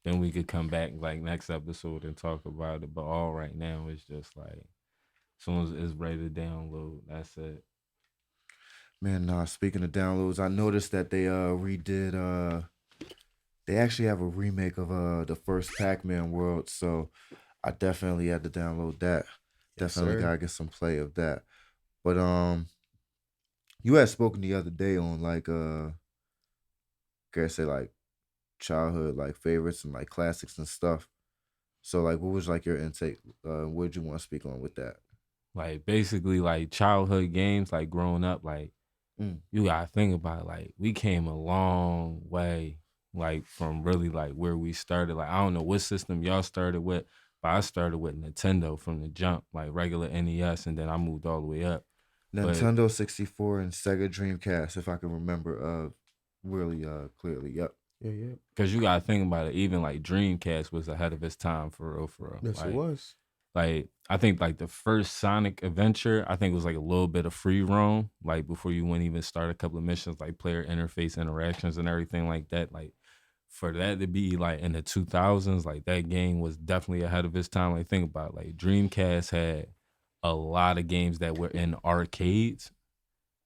Then we could come back like next episode and talk about it. But all right now, it's just like as soon as it's ready to download, that's it. Man, speaking of downloads, I noticed that they redid they actually have a remake of the first Pac-Man world, so I definitely had to download that. Yes, Definitely sir. gotta get some play of that. But you had spoken the other day on like say like childhood like favorites and like classics and stuff. So like what was like your intake? What did you want to speak on with that? Like basically like childhood games, like growing up, like Mm. you gotta think about it, like we came a long way, like from really like where we started. Like I don't know what system y'all started with, but I started with Nintendo from the jump, like regular NES, and then I moved all the way up. But Nintendo 64 and Sega Dreamcast, if I can remember really clearly. Yep. Yeah, yeah. because you gotta think about it, even like Dreamcast was ahead of its time for real, for real. Yes, it was. Like I think like the first Sonic adventure, I think was like a little bit of free roam, like before you wouldn't even start a couple of missions, like player interface interactions and everything like that. Like for that to be like in the 2000s, like that game was definitely ahead of its time. Like think about it, like Dreamcast had a lot of games that were in arcades,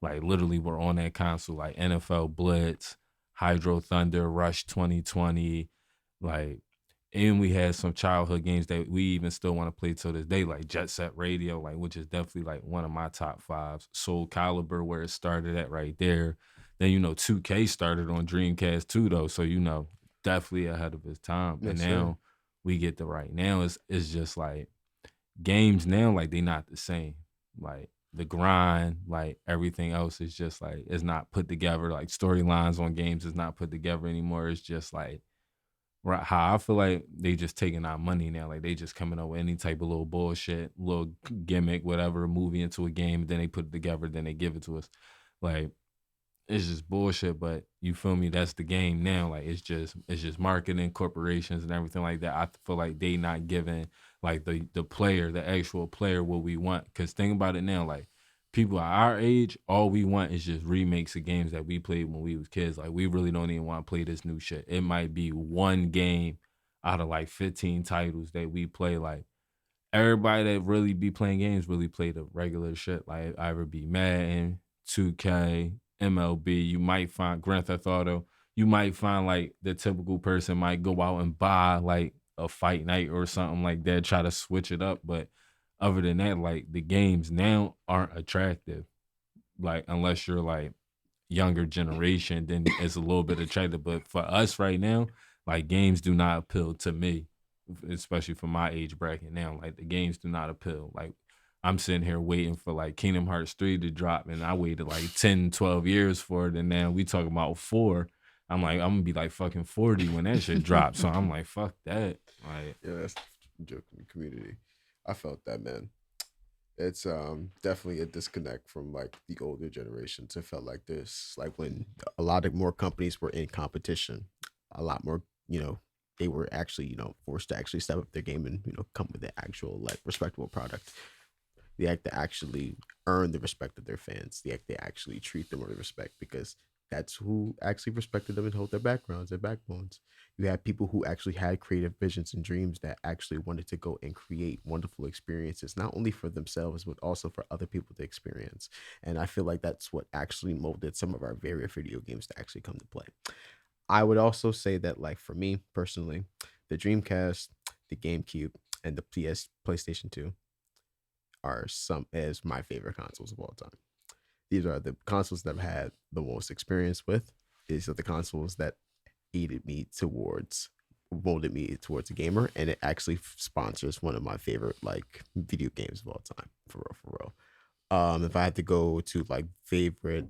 like literally were on that console, like NFL Blitz, Hydro Thunder, Rush 2020, like And we had some childhood games that we even still want to play till this day, like Jet Set Radio, like which is definitely like one of my top fives. Soul Calibur, where it started at right there. Then 2K started on Dreamcast too, though. So definitely ahead of his time. And Yes, sir. now we get to right now. It's just like games now, like they not the same. Like the grind, like everything else is just like it's not put together. Like storylines on games is not put together anymore. It's just like right how I feel like they just taking our money now. Like they just coming up with any type of little bullshit, little gimmick, whatever, movie into a game, then they put it together, then they give it to us. Like it's just bullshit, but you feel me? That's the game now. Like it's just marketing, corporations and everything like that. I feel like they not giving like the player, the actual player, what we want. Cause think about it now, like people at our age, all we want is just remakes of games that we played when we was kids. Like we really don't even want to play this new shit. It might be one game out of like 15 titles that we play. Like everybody that really be playing games really play the regular shit. Like either be Madden, 2K, MLB. You might find Grand Theft Auto. You might find like the typical person might go out and buy like a fight night or something like that, try to switch it up. But other than that, like the games now aren't attractive. Like unless you're like younger generation, then it's a little bit attractive. But for us right now, like games do not appeal to me, especially for my age bracket now. Like the games do not appeal. Like I'm sitting here waiting for like Kingdom Hearts 3 to drop, and I waited like 10, 12 years for it, and now we talking about 4. I'm like, I'm gonna be like fucking 40 when that shit drops. So I'm like, fuck that. Like, Yeah, that's the joke in the community. I felt that, man. It's definitely a disconnect from like the older generations. It felt like this, like when a lot of more companies were in competition, a lot more, they were actually, forced to actually step up their game and, come with an actual like respectable product. They have to actually earn the respect of their fans. They have to actually treat them with respect because that's who actually respected them and hold their backgrounds, their backbones. You had people who actually had creative visions and dreams that actually wanted to go and create wonderful experiences, not only for themselves, but also for other people to experience. And I feel like that's what actually molded some of our favorite video games to actually come to play. I would also say that, like, for me personally, the Dreamcast, the GameCube, and the PlayStation 2 are some as my favorite consoles of all time. These are the consoles that I've had the most experience with. These are the consoles that aided me towards molded me towards a gamer, and it actually sponsors one of my favorite like video games of all time, for real, for real. If I had to go to like favorite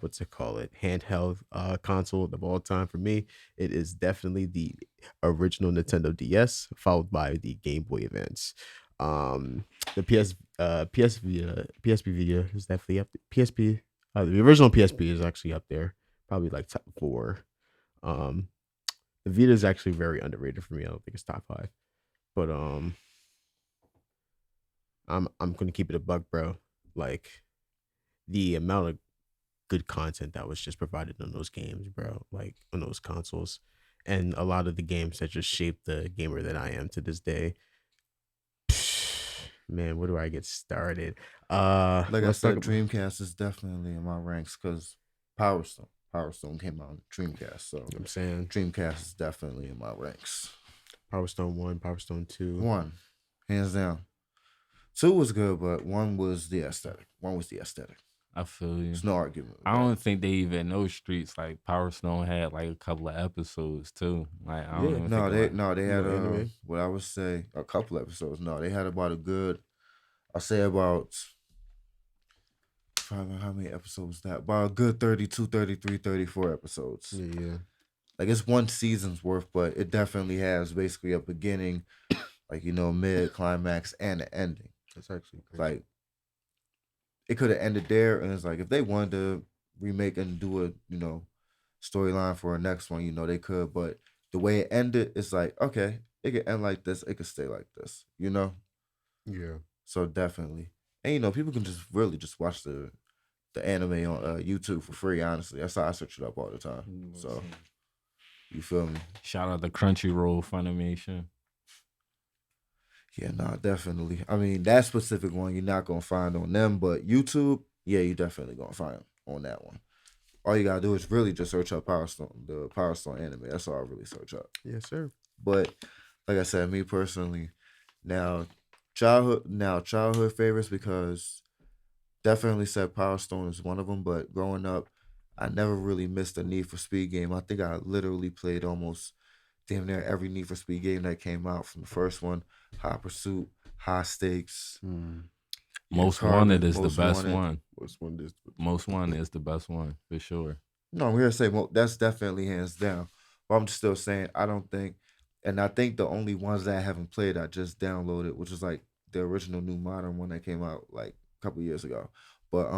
what's it call it, handheld console of all time, for me it is definitely the original Nintendo DS, followed by the Game Boy Advance. The PSP Vita is definitely up. PSP, the original PSP is actually up there, probably like top 4. um the Vita is actually very underrated for me. I don't think it's top 5, but I'm gonna keep it a buck, bro. Like the amount of good content that was just provided on those games, bro, like on those consoles, and a lot of the games that just shaped the gamer that I am to this day. Man, where do I get started? Like I Let's said, talk. Dreamcast is definitely in my ranks because Power Stone. Power Stone came out on Dreamcast, so I'm saying Dreamcast is definitely in my ranks. Power Stone 1, Power Stone 2. One, hands down. 2 was good, but one was the aesthetic. I feel you. There's no argument with I that. don't think they even know streets. Like Power Stone had like a couple of episodes too. Like I don't Yeah. even No, think they had anime. what I would say a couple episodes. No, they had about a good. I say about how many episodes was that? About a good 32, 33, 34 episodes. Yeah. Like it's one season's worth, but it definitely has basically a beginning, like mid, climax, and an ending. That's actually great. Like it could have ended there, and it's like if they wanted to remake and do a storyline for a next one, they could. But the way it ended, it's like okay, it could end like this, it could stay like this, Yeah. So definitely, and people can just really just watch the anime on YouTube for free. Honestly, that's how I search it up all the time. So you feel me? shout out to Crunchyroll Funimation. Yeah, nah, definitely. I mean, that specific one you're not gonna find on them, but YouTube, yeah, you definitely gonna find on that one. All you gotta do is really just search up Power Stone, the Power Stone anime. That's all I really search up. Yes, sir. But like I said, me personally, now childhood favorites because definitely said Power Stone is one of them. But growing up, I never really missed a Need for Speed game. I think I literally played almost damn near every Need for Speed game that came out from the first one, High Pursuit, High Stakes, Yeah, Most Wanted Carbon, is the Most best Wanted. one. what's one this? Most Wanted is the best one for sure. No, I'm here to say that's definitely hands down. But I'm still saying I don't think, and I think the only ones that I haven't played I just downloaded, which is like the original New Modern one that came out like a couple years ago. But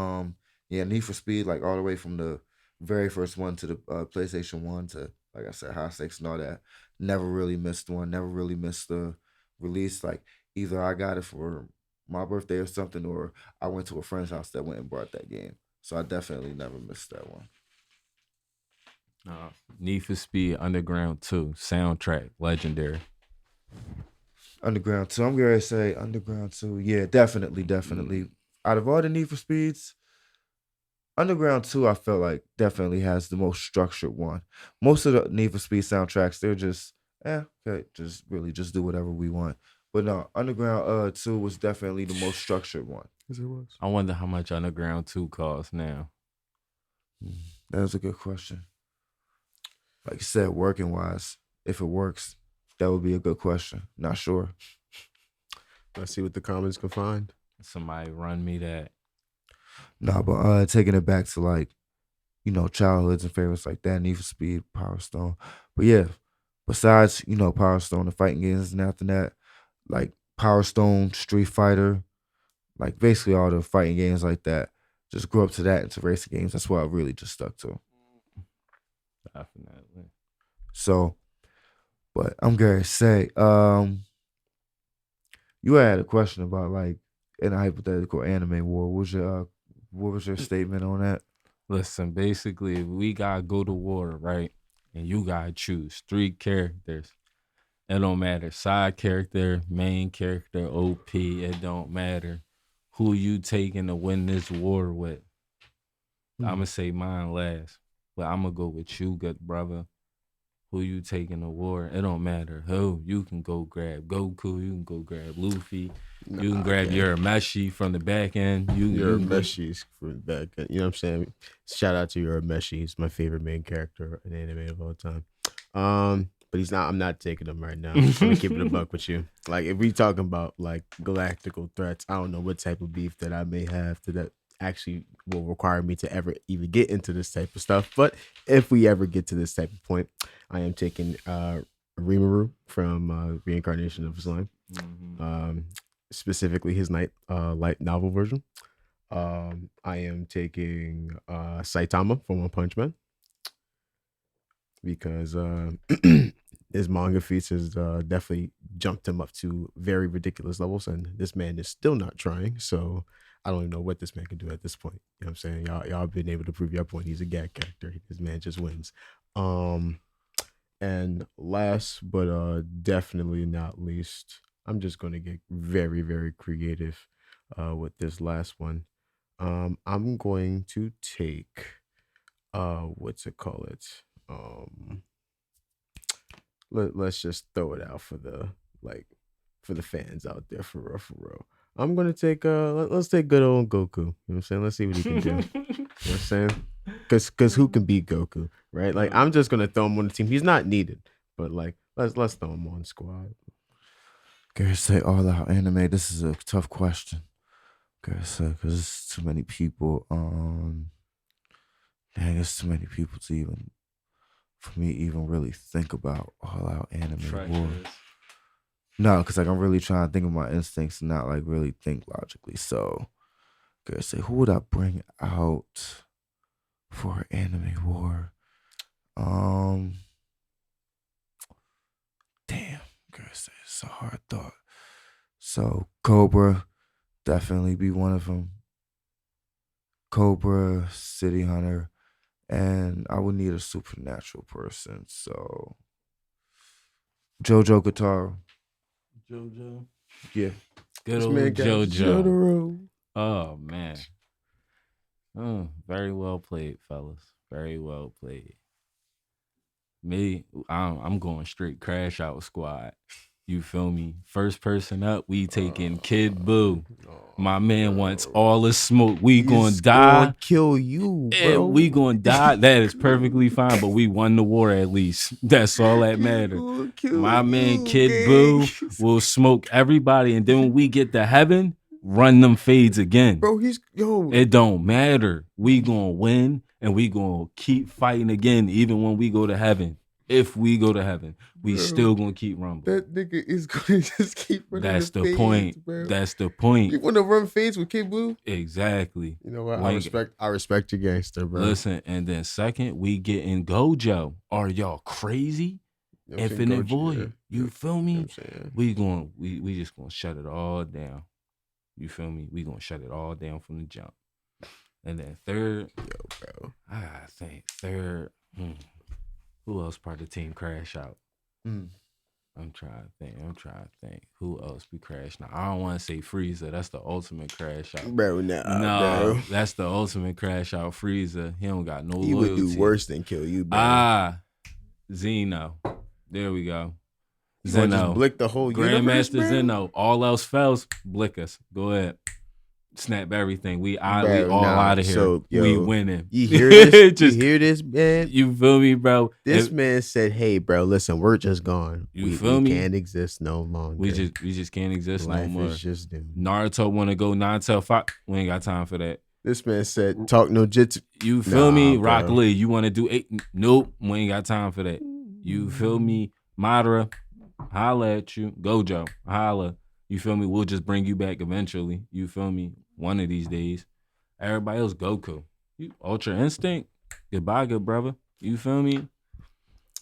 yeah, Need for Speed, like all the way from the very first one to the PlayStation One to like I said, High Stakes and all that. Never really missed one. Never really missed the release. Like either I got it for my birthday or something, or I went to a friend's house that went and brought that game. So I definitely never missed that one. Uh, Need for Speed Underground 2 soundtrack legendary. Underground 2. I'm going to say Underground 2. Yeah, definitely, definitely. Out of all the Need for Speeds, Underground 2, I felt like definitely has the most structured one. Most of the Need for Speed soundtracks, they're just, okay, just really just do whatever we want. But no, Underground 2 was definitely the most structured one. Yes, it was. I wonder how much Underground 2 costs now. That was a good question. Like you said, working wise, if it works, that would be a good question. Not sure. Let's see what the comments can find. Somebody run me that. No, but taking it back to like, childhoods and favorites like that, Need for Speed, Power Stone. But yeah, besides, Power Stone, the fighting games, and after that, like Power Stone, Street Fighter, like basically all the fighting games like that. Just grew up to that into racing games. That's what I really just stuck to. Definitely. So, but I'm gonna say, you had a question about like in a hypothetical anime war. What was your statement on that? Listen, basically, if we gotta go to war, right? And you gotta choose 3 characters. It don't matter. Side character, main character, OP. It don't matter who you taking to win this war with. I'ma say mine last, but I'ma go with you, good brother. Who you taking to war? It don't matter who. You can go grab Goku. You can go grab Luffy. You can grab your Meshi from the back end. Your You can go. Meshi's from back. You know what I'm saying? Shout out to your Meshi. He's my favorite main character in anime of all time. But he's not. I'm not taking him right now. I'm gonna keep it a buck with you. Like if we talking about like galactical threats, I don't know what type of beef that I may have that actually will require me to ever even get into this type of stuff. But if we ever get to this type of point, I am taking Rimuru from Reincarnation of Slime. Specifically his light novel version. I am taking Saitama from One Punch Man because his manga feats has definitely jumped him up to very ridiculous levels, and this man is still not trying. So I don't even know what this man can do at this point. You know what I'm saying? Y'all been able to prove your point. He's a gag character. This man just wins. And last but definitely not least, I'm just gonna get very, very creative with this last one. I'm going to take what's it call it? Let's just throw it out for the fans out there for real, for real. I'm gonna take let's take good old Goku. You know what I'm saying? Let's see what he can do. You know what I'm saying? Cause who can beat Goku, right? Like I'm just gonna throw him on the team. He's not needed, but like let's throw him on squad. Gotta say all out anime. This is a tough question. Gotta say because it's too many people. Dang, it's too many people to even for me even really think about all out anime war. No, because like I'm really trying to think of my instincts and not like really think logically. So, gotta say, who would I bring out for anime war? Damn, gotta say, it's a hard thought. So Cobra definitely be one of them. Cobra, City Hunter, and I would need a supernatural person. So JoJo Guitar. JoJo. Yeah. Good This old man got JoJo. Jotaro. Oh man. Very well played, fellas. Very well played. Me, I'm going straight Crash Out Squad. You feel me? First person up, we taking Kid Boo. My man wants all the smoke. We gonna He's die. gonna kill you, And bro. we gonna die. That is perfectly fine, but we won the war at least. That's all that matters. My man Kid Boo will smoke everybody, and then when we get to heaven, run them fades again. Bro, It don't matter. We gonna win, and we gonna keep fighting again, even when we go to heaven. If we go to heaven, we still gonna keep rumbling. That nigga is gonna just keep running. That's the fades, point. bro. That's the point. You wanna run fades with Kid Boo? Exactly. You know what? Wayne- I respect your gangster, bro. Listen, and then second, we get in Gojo. Are y'all crazy? You know what I'm saying? Infinite Gojo, Void. You feel me? You know what I'm saying? We just gonna shut it all down. You feel me? We gonna shut it all down from the jump. And then third, bro. I think third. Who else part of the team crash out? I'm trying to think. Who else be crashed? Now I don't want to say Frieza. That's the ultimate crash out. Bro, bro. That's the ultimate crash out. Frieza. He don't got no loyalty. He would do worse than kill you, bro. Zeno. There we go. Zeno. Just blick the whole Grandmaster universe, Zeno. All else fails, blick us. Go ahead. Snap everything. We all out of here. So, we winning. You hear this? You hear this, man? You feel me, bro? This man said, "Hey, bro, listen, we're just gone. You feel me? We can't exist no longer. We just can't exist Life no more. is just doomed. Naruto want to go 9 till 5. We ain't got time for that. This man said, "Talk no jitsu." You feel me? Bro. Rock Lee, you want to do 8? Nope, we ain't got time for that. You feel me? Madara, holla at you. Gojo, holla. You feel me? We'll just bring you back eventually. You feel me? One of these days. Everybody else, Goku. You Ultra Instinct. Goodbye, good brother. You feel me?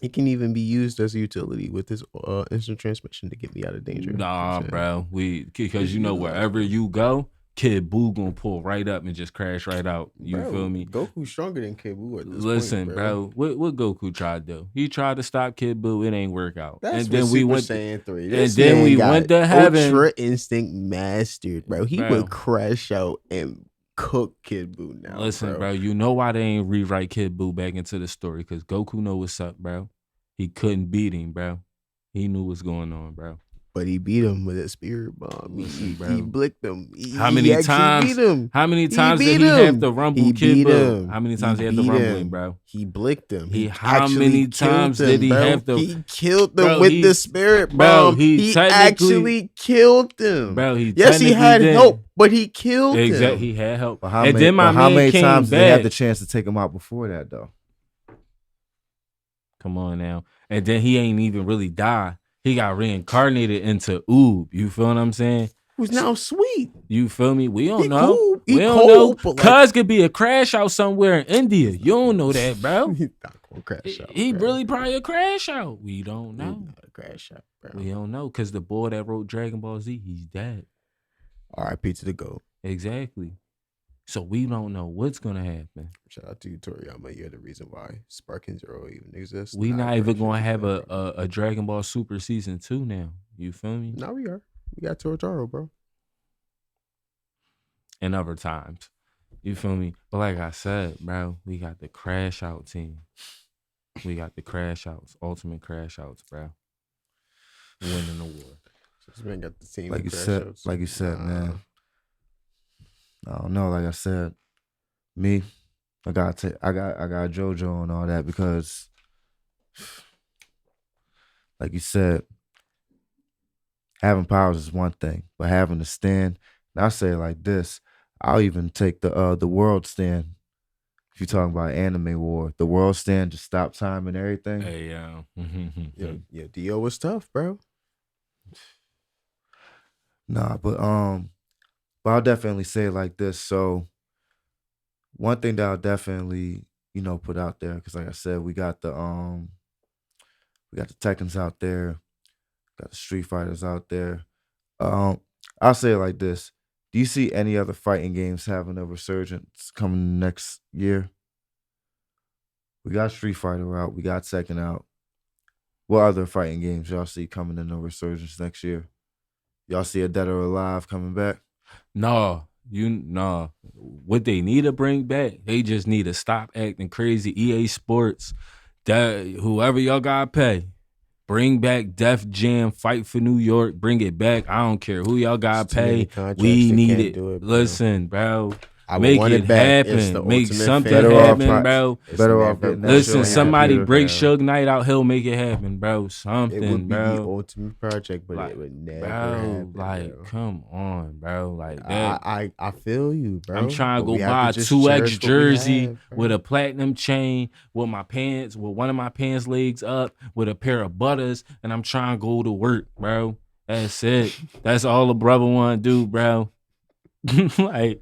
It can even be used as a utility with his instant transmission to get me out of danger. Nah, bro. Because you know wherever you go, Kid Buu gonna pull right up and just crash right out. You feel me? Goku's stronger than Kid Buu at this Listen, point, bro. What Goku tried to do? He tried to stop Kid Buu. It ain't work out. That's and then we went Saiyan 3. And then we went to heaven. Ultra Instinct mastered, bro. He Bro. would crash out and cook Kid Buu now. Listen, bro. You know why they ain't rewrite Kid Buu back into the story? Because Goku know what's up, bro. He couldn't beat him, bro. He knew what's going on, bro. But he beat him with a spirit bomb. Listen, bro. He blicked him. How many times? Beat him. How many times beat did he him. have to rumble He Kid beat Buu? him. How many times He he had to beat rumble him. him, bro? He blicked him. How actually many killed times him, did he bro. have to? He killed them Bro, with the spirit bro, bomb. he actually killed them. Bro, yes, he had help, but he killed him. Exactly, he had help. But how and many, then my but how man many came times back. they had the chance to take him out before that, though? Come on now. And then he ain't even really die. He got reincarnated into Oob. You feel what I'm saying? Who's now sweet. You feel me? We don't He know. cool. He We don't cold, know. but like- Cuz could be a crash out somewhere in India. You don't know that, bro. He's not gonna crash out. He bro. really probably a crash out. We don't He's know. not a crash out, bro. We don't know. Because the boy that wrote Dragon Ball Z, he's dead. R.I.P. to the GOAT. Exactly. So we don't know what's gonna happen. Shout out to you, Toriyama. You're the reason why Sparking Zero even exists. We not even gonna have a. a Dragon Ball Super season 2 now. You feel me? No, we are. We got Torotaro, bro. And other times. You feel me? But like I said, bro, we got the crash out team. We got the crash outs, ultimate crash outs, bro. Winning the war. This man got the team. Like you said, man. I don't know. Like I said, me, I got JoJo and all that because, like you said, having powers is one thing, but having to stand. And I say it like this: I'll even take the world stand. If you're talking about anime war, the world stand to stop time and everything. Hey, yeah, Dio was tough, bro. Nah, but I'll definitely say it like this. So one thing that I'll definitely, put out there, because like I said, we got the Tekkens out there, got the Street Fighters out there. I'll say it like this. Do you see any other fighting games having a resurgence coming next year? We got Street Fighter out, we got Tekken out. What other fighting games y'all see coming in a resurgence next year? Y'all see a Dead or Alive coming back? No. What they need to bring back, they just need to stop acting crazy. EA Sports, that whoever y'all gotta pay, Bring back Def Jam, Fight for New York. Bring it back. I don't care who y'all got to Too many pay. contracts, We they need can't it. do it, bro. Listen, bro. I would Make want it it back. It's the happen. Make ultimate something fan happen, project. bro. It's Better man off getting that versus shit on Listen, your somebody computer, break bro. Suge Knight out. He'll make it happen, bro. It Something, would be the bro. ultimate project, but Like, it would never bro, happen, like, bro. come on, bro. Like that. I feel you, bro. I'm trying to but go we have buy a just 2X cherish what we jersey have, bro. with a platinum chain, with my pants, with one of my pants legs up, with a pair of butters, and I'm trying to go to work, bro. That's it. That's all a brother want to do, bro. Like,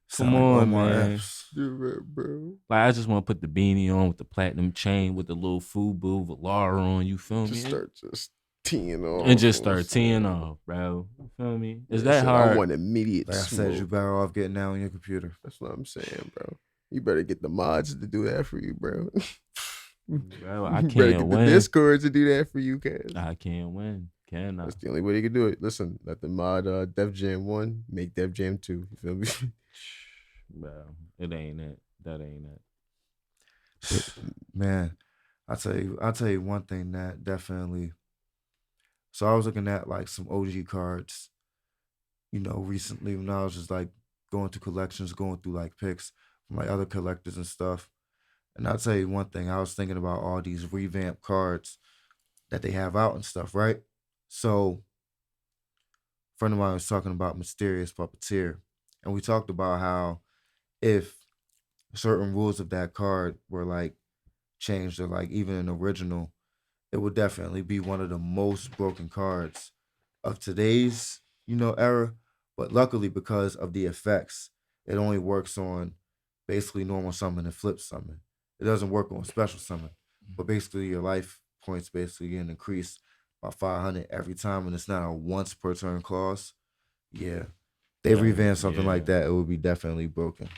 Sound come like on, Omar man. Epps. bro. Like, I just want to put the beanie on with the platinum chain with the little FUBU Velar on. You feel me? Just teeing off And just start teeing off, bro. You feel me? Is that shit, hard? I want immediate Like I smoke. said, you better off getting that on your computer. That's what I'm saying, bro. You better get the mods to do that for you, bro. Bro, I You better can't get the win. Discords to do that for you, cuz. I can't win. Can I? That's the only way they can do it. Listen, let the mod Def Jam 1 make Def Jam 2. You feel me? Bro, it ain't it. That ain't it. Man, I'll tell you one thing that definitely. So I was looking at like some OG cards, recently when I was just like going through collections, going through like picks from like other collectors and stuff. And I'll tell you one thing, I was thinking about all these revamp cards that they have out and stuff, right? So a friend of mine was talking about Mysterious Puppeteer. And we talked about how if certain rules of that card were like changed or like even an original, it would definitely be one of the most broken cards of today's, era. But luckily, because of the effects, it only works on basically normal summon and flip summon. It doesn't work on special summon. But basically, your life points basically getting increased by 500 every time, and it's not a once per turn clause. Yeah, they revamp something like that, it would be definitely broken.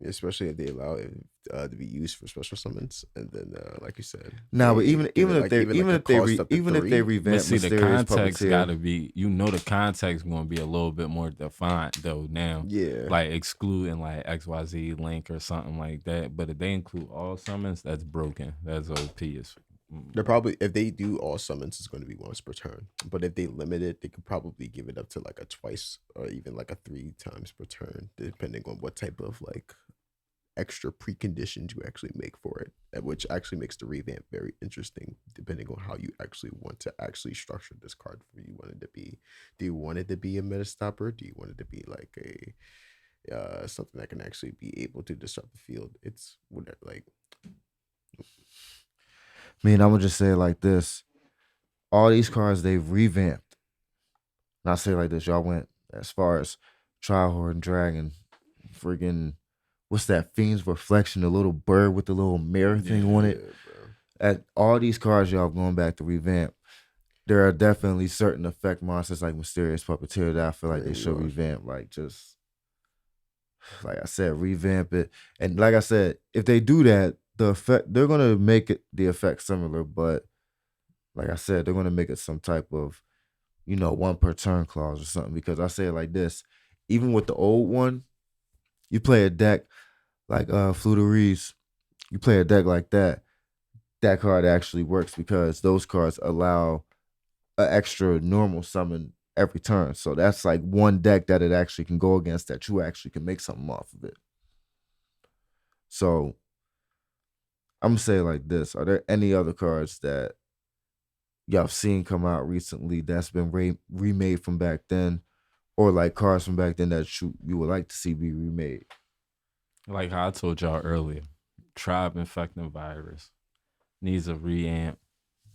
Especially if they allow it to be used for special summons, and then like you said, Now, but they even give it, if like, they even even like a if they cost up to even if 3. they But revamp see, the Mysterious context Puppeteer, gotta be, the context gonna be a little bit more defined though now. Yeah, Like excluding like XYZ link or something like that. But if they include all summons, that's broken. That's OP. they're probably, if they do all summons, it's going to be once per turn. But if they limit it, they could probably give it up to like a twice or even like a 3 times per turn, depending on what type of like extra preconditions you actually make for it, which actually makes the revamp very interesting, depending on how you actually want to actually structure this card. Do you want it to be, a meta stopper? Do you want it to be like a something that can actually be able to disrupt the field? It's whatever, like. I mean, I'm gonna just say it like this: all these cards they've revamped. And I say it like this: y'all went as far as Trihorde and Dragon, friggin' what's that? Fiend's Reflection, the little bird with the little mirror thing on it. Bro. At all these cards y'all going back to revamp, there are definitely certain effect monsters like Mysterious Puppeteer that I feel like they should revamp. Like just like I said, revamp it. And like I said, if they do that, the effect they're gonna make it the effect similar, but like I said, they're gonna make it some type of, one per turn clause or something. Because I say it like this, even with the old one, you play a deck like Fluteries, you play a deck like that, that card actually works because those cards allow an extra normal summon every turn. So that's like one deck that it actually can go against that you actually can make something off of it. So I'm gonna say it like this: are there any other cards that y'all have seen come out recently that's been remade from back then, or like cards from back then that you would like to see be remade? Like how I told y'all earlier, Tribe Infecting Virus needs a reamp.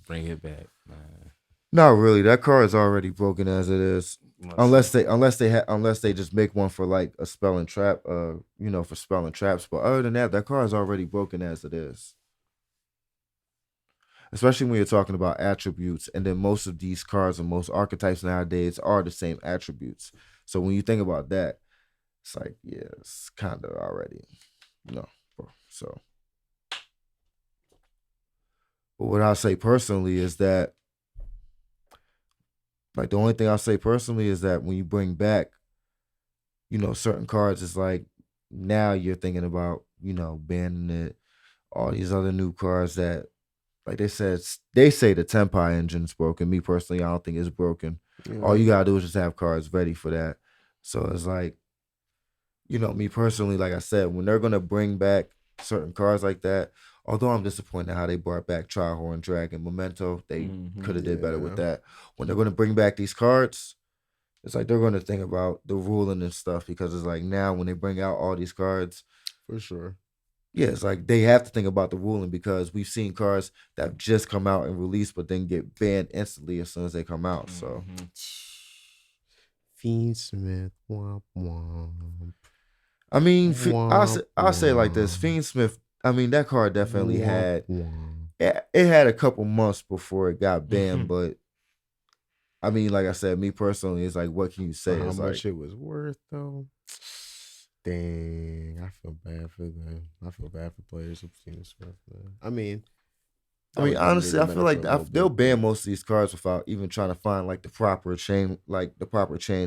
Bring it back, man. Not really. That card is already broken as it is. Unless they just make one for like a spell and trap, for spell and traps. But other than that, that card is already broken as it is. Especially when you're talking about attributes, and then most of these cards and most archetypes nowadays are the same attributes. So when you think about that, it's like, yeah, it's kind of already, so. But what I'll say personally is that, like, the only thing I'll say personally is that when you bring back, certain cards, it's like now you're thinking about, banning it, all these other new cards that like they say the Tempai engine's broken. Me personally, I don't think it's broken. Yeah. All you gotta do is just have cards ready for that. So it's like, me personally, like I said, when they're gonna bring back certain cards like that, although I'm disappointed how they brought back Trihorn Dragon Memento, they could have did better with that. When they're gonna bring back these cards, it's like they're gonna think about the ruling and stuff, because it's like now when they bring out all these cards, for sure. yeah, it's like they have to think about the ruling, because we've seen cards that have just come out and released, but then get banned instantly as soon as they come out. So, Fiend Smith, womp womp. I mean, Womp, I'll say it like this: womp. Fiend Smith. I mean, that card definitely Womp, had womp. it had a couple months before it got banned, but I mean, like I said, me personally, it's like, what can you say? How It's much like, it was worth though? Dang, I feel bad for them. I feel bad for players of Fiend Smith, man. I mean, honestly, I feel like they'll ban most of these cards without even trying to find like the proper chains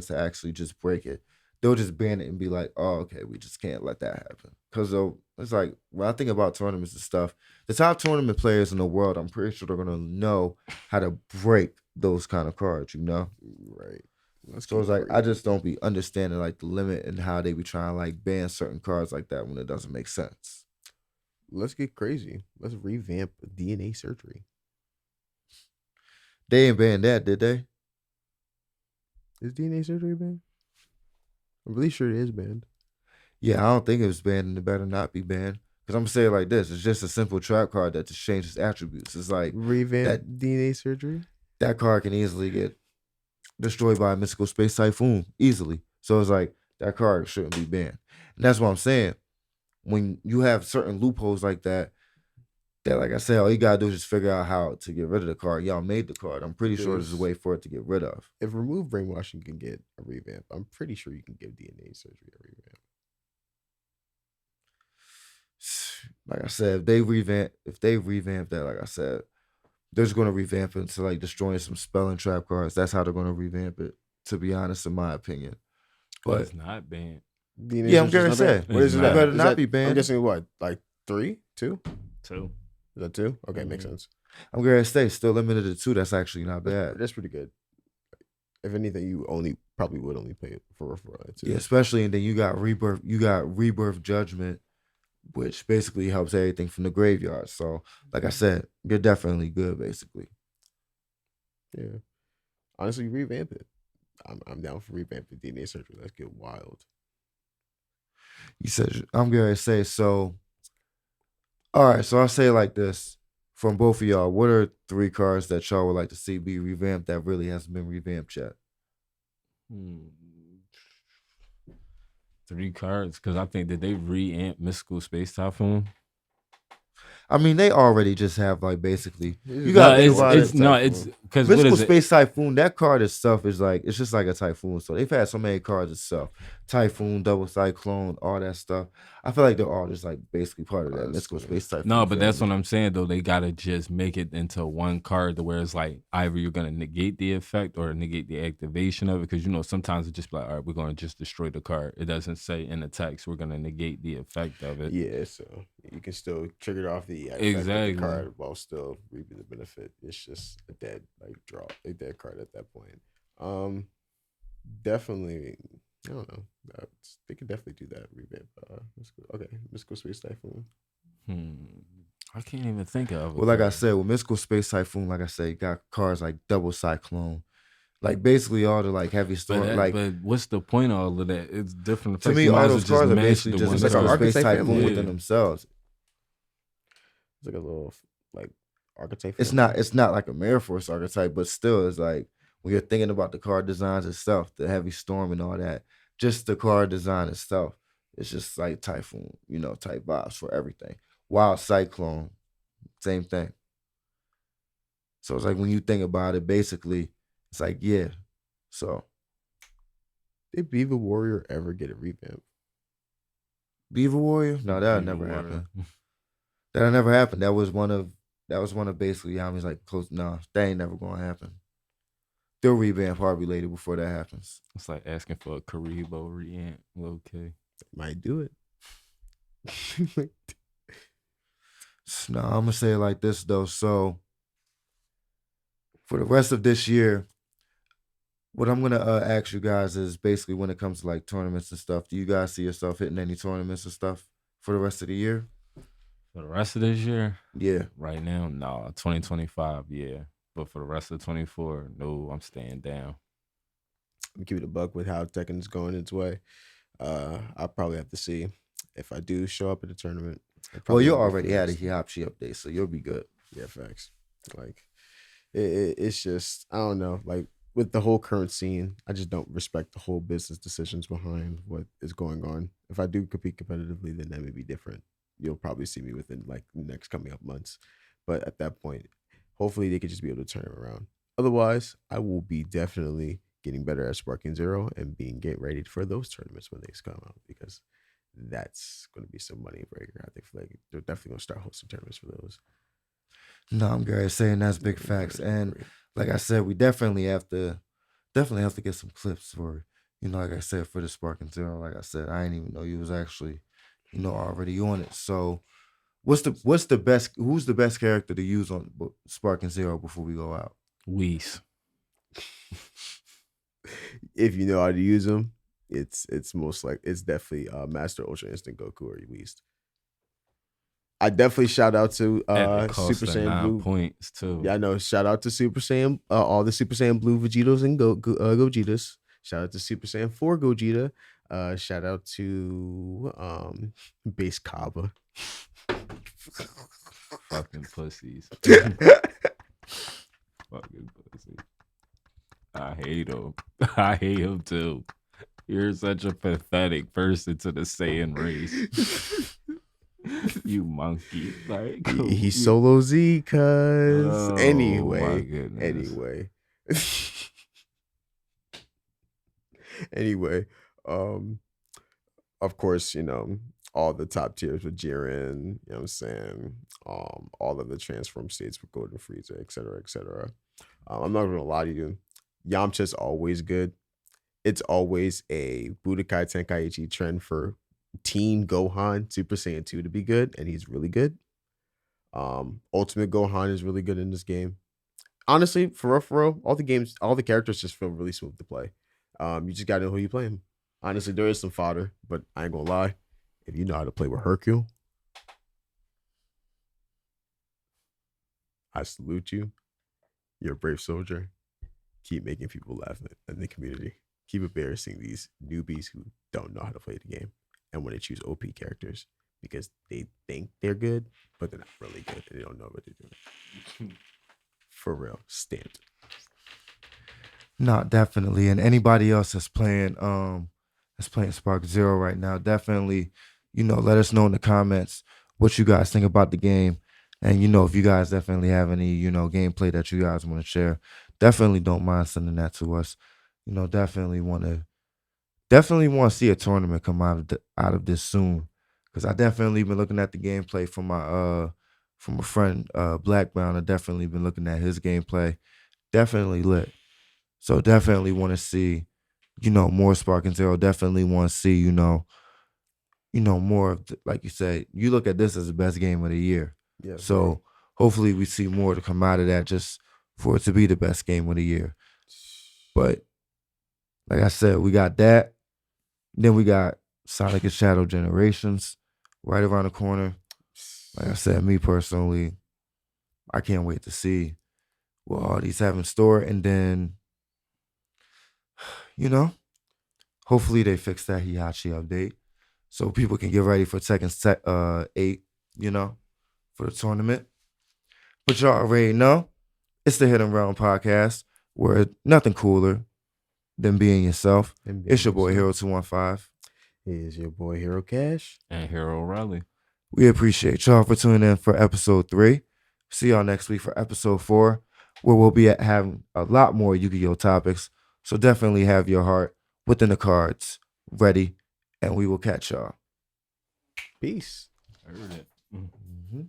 to actually just break it. They'll just ban it and be like, oh, okay, we just can't let that happen. Because it's like, when I think about tournaments and stuff, the top tournament players in the world, I'm pretty sure they're gonna know how to break those kind of cards, Right. So it's like, I just don't be understanding like the limit and how they be trying to like ban certain cards like that when it doesn't make sense. Let's get crazy. Let's revamp DNA surgery. They ain't banned that, did they? Is DNA surgery banned? I'm really sure it is banned. Yeah, I don't think it was banned, and it better not be banned. Because I'm gonna say it like this: it's just a simple trap card that just changes attributes. It's like Revamp DNA surgery. that card can easily get destroyed by a mystical space typhoon easily. So it's like that card shouldn't be banned. And that's what I'm saying. When you have certain loopholes like that, like I said, all you gotta do is just figure out how to get rid of the card. Y'all made the card. I'm pretty sure there's a way for it to get rid of. If remove brainwashing can get a revamp, I'm pretty sure you can give DNA surgery a revamp. Like I said, if they revamp that, like I said, they're just gonna revamp it into like destroying some spell and trap cards. That's how they're gonna revamp it, to be honest, in my opinion. But it's not banned. DNA Yeah, I'm gonna surgery's not say banned? What is it? it better not be banned. I'm guessing what, like 3, 2? 2. Is that 2? Okay, makes sense. I'm gonna say still limited to 2. That's actually not bad. That's pretty good. If anything, you probably would only pay it for it too. Yeah, especially, and then you got rebirth. You got rebirth judgment, which basically helps everything from the graveyard. So, like I said, you're definitely good, basically. Yeah. Honestly, revamp it. I'm down for revamping DNA surgery. Let's get wild. You said I'm gonna say so. All right, so I'll say it like this. From both of y'all, what are 3 cards that y'all would like to see be revamped that really hasn't been revamped yet? 3 cards, because I think that they re-amp Mystical Space Typhoon. I mean, they already just have like basically. You got to think about it. It's because Mystical Space Typhoon. That card itself is like, it's just like a typhoon. So they've had so many cards itself: Typhoon, Double Cyclone, all that stuff. I feel like they're all just like basically part of that Mystical Space Typhoon. No, but that's what I'm saying though. They gotta just make it into one card to where it's like either you're gonna negate the effect or negate the activation of it. Because sometimes it's just like, all right, we're gonna just destroy the card. It doesn't say in the text we're gonna negate the effect of it. Yeah, so you can still trigger off the effect exactly of the card while still reaping the benefit. It's just a dead a dead card at that point. Definitely. I don't know. They could definitely do that revamp. Mystical Space Typhoon. I can't even think of it. Well, like I said, with Mystical Space Typhoon, like I said, you got cards like Double Cyclone, like basically all the like heavy storm. But what's the point of all of that? It's different. To me, all those cards are basically just like a Space Typhoon within themselves. It's like a little like archetype. It's not like a Mirror Force archetype, but still, it's like when you're thinking about the card designs itself, the heavy storm and all that, just the card design itself, it's just like Typhoon, type vibes for everything. Wild Cyclone, same thing. So it's like when you think about it, basically, it's like, yeah. So did Beaver Warrior ever get a revamp? Beaver Warrior? No, that'll never happen. That'll never happen. That was one of basically Yami's like close. No, that ain't never gonna happen. They'll revamp probably later before that happens. It's like asking for a Karibo reamp. Okay. Might do it. No, I'm gonna say it like this though. So for the rest of this year, what I'm gonna ask you guys is basically when it comes to like tournaments and stuff. Do you guys see yourself hitting any tournaments and stuff for the rest of the year? For the rest of this year, Yeah. right now, no. 2025, yeah. But for the rest of 24, no, I'm staying down. I'm keeping it a buck with how Tekken is going its way. I'll probably have to see if I do show up at the tournament. Well, you won't be for already the had a next- Hiapchi update, so you'll be good. Yeah, facts. Like it's just I don't know. Like with the whole current scene, I just don't respect the whole business decisions behind what is going on. If I do compete competitively, then that may be different. You'll probably see me within like the next coming up months. But at that point, hopefully they could just be able to turn it around. Otherwise, I will be definitely getting better at Sparking Zero and get ready for those tournaments when they come out because that's going to be some money breaker. I think like they're definitely going to start hosting tournaments for those. No, I'm Gary saying that's big facts, and like I said, we definitely have to get some clips for like I said for the Sparking Zero. Like I said, I didn't even know you was actually already on it. So who's the best character to use on Sparking Zero before we go out? Whis. If you know how to use them, it's definitely Master Ultra Instinct Goku or Whis. I definitely shout out to Super Saiyan Blue points too. Yeah, I know. Shout out to Super Saiyan, all the Super Saiyan Blue Vegetos and Gogetas. Shout out to Super Saiyan 4 Gogeta. Shout out to Base Kaba. Fucking pussies. Fucking pussy. I hate him. I hate him too. You're such a pathetic person to the Saiyan race. You monkey. Like he's solo Z, cuz. Oh, my anyway. goodness. Anyway, of course, all the top tiers with Jiren, you know what I'm saying? All of the transform states with Golden Frieza, et cetera, et cetera. I'm not gonna lie to you. Yamcha's always good. It's always a Budokai Tenkaichi trend for Teen Gohan Super Saiyan 2 to be good, and he's really good. Ultimate Gohan is really good in this game. Honestly, for real, all the characters just feel really smooth to play. You just gotta know who you playing. Honestly, there is some fodder, but I ain't gonna lie. If you know how to play with Hercule, I salute you. You're a brave soldier. Keep making people laugh in the community. Keep embarrassing these newbies who don't know how to play the game and want to choose OP characters because they think they're good, but they're not really good and they don't know what they're doing. For real, stamped. No, definitely. And anybody else that's playing Spark Zero right now, definitely, let us know in the comments what you guys think about the game. And if you guys definitely have any, gameplay that you guys want to share, definitely don't mind sending that to us. Definitely want to see a tournament come out of this soon. Because I definitely been looking at the gameplay from a friend, Black Brown. I definitely been looking at his gameplay. Definitely lit. So definitely want to see, more Sparking Zero. Definitely want to see, more of like you said, you look at this as the best game of the year. Yeah. So hopefully we see more to come out of that just for it to be the best game of the year. But like I said, we got that. Then we got Sonic and Shadow Generations right around the corner. Like I said, me personally, I can't wait to see what all these have in store. And then, hopefully they fix that Hiachi update so people can get ready for Tekken 8, for the tournament. But y'all already know, it's the Hidden Realm podcast where nothing cooler than being yourself. It's your boy Hero 215. It is your boy Hero Cash. And Hero Raleigh. We appreciate y'all for tuning in for episode 3. See y'all next week for episode 4, where we'll be having a lot more Yu-Gi-Oh topics. So definitely have your heart within the cards ready, and we will catch y'all. Peace. Heard it. Mm-hmm.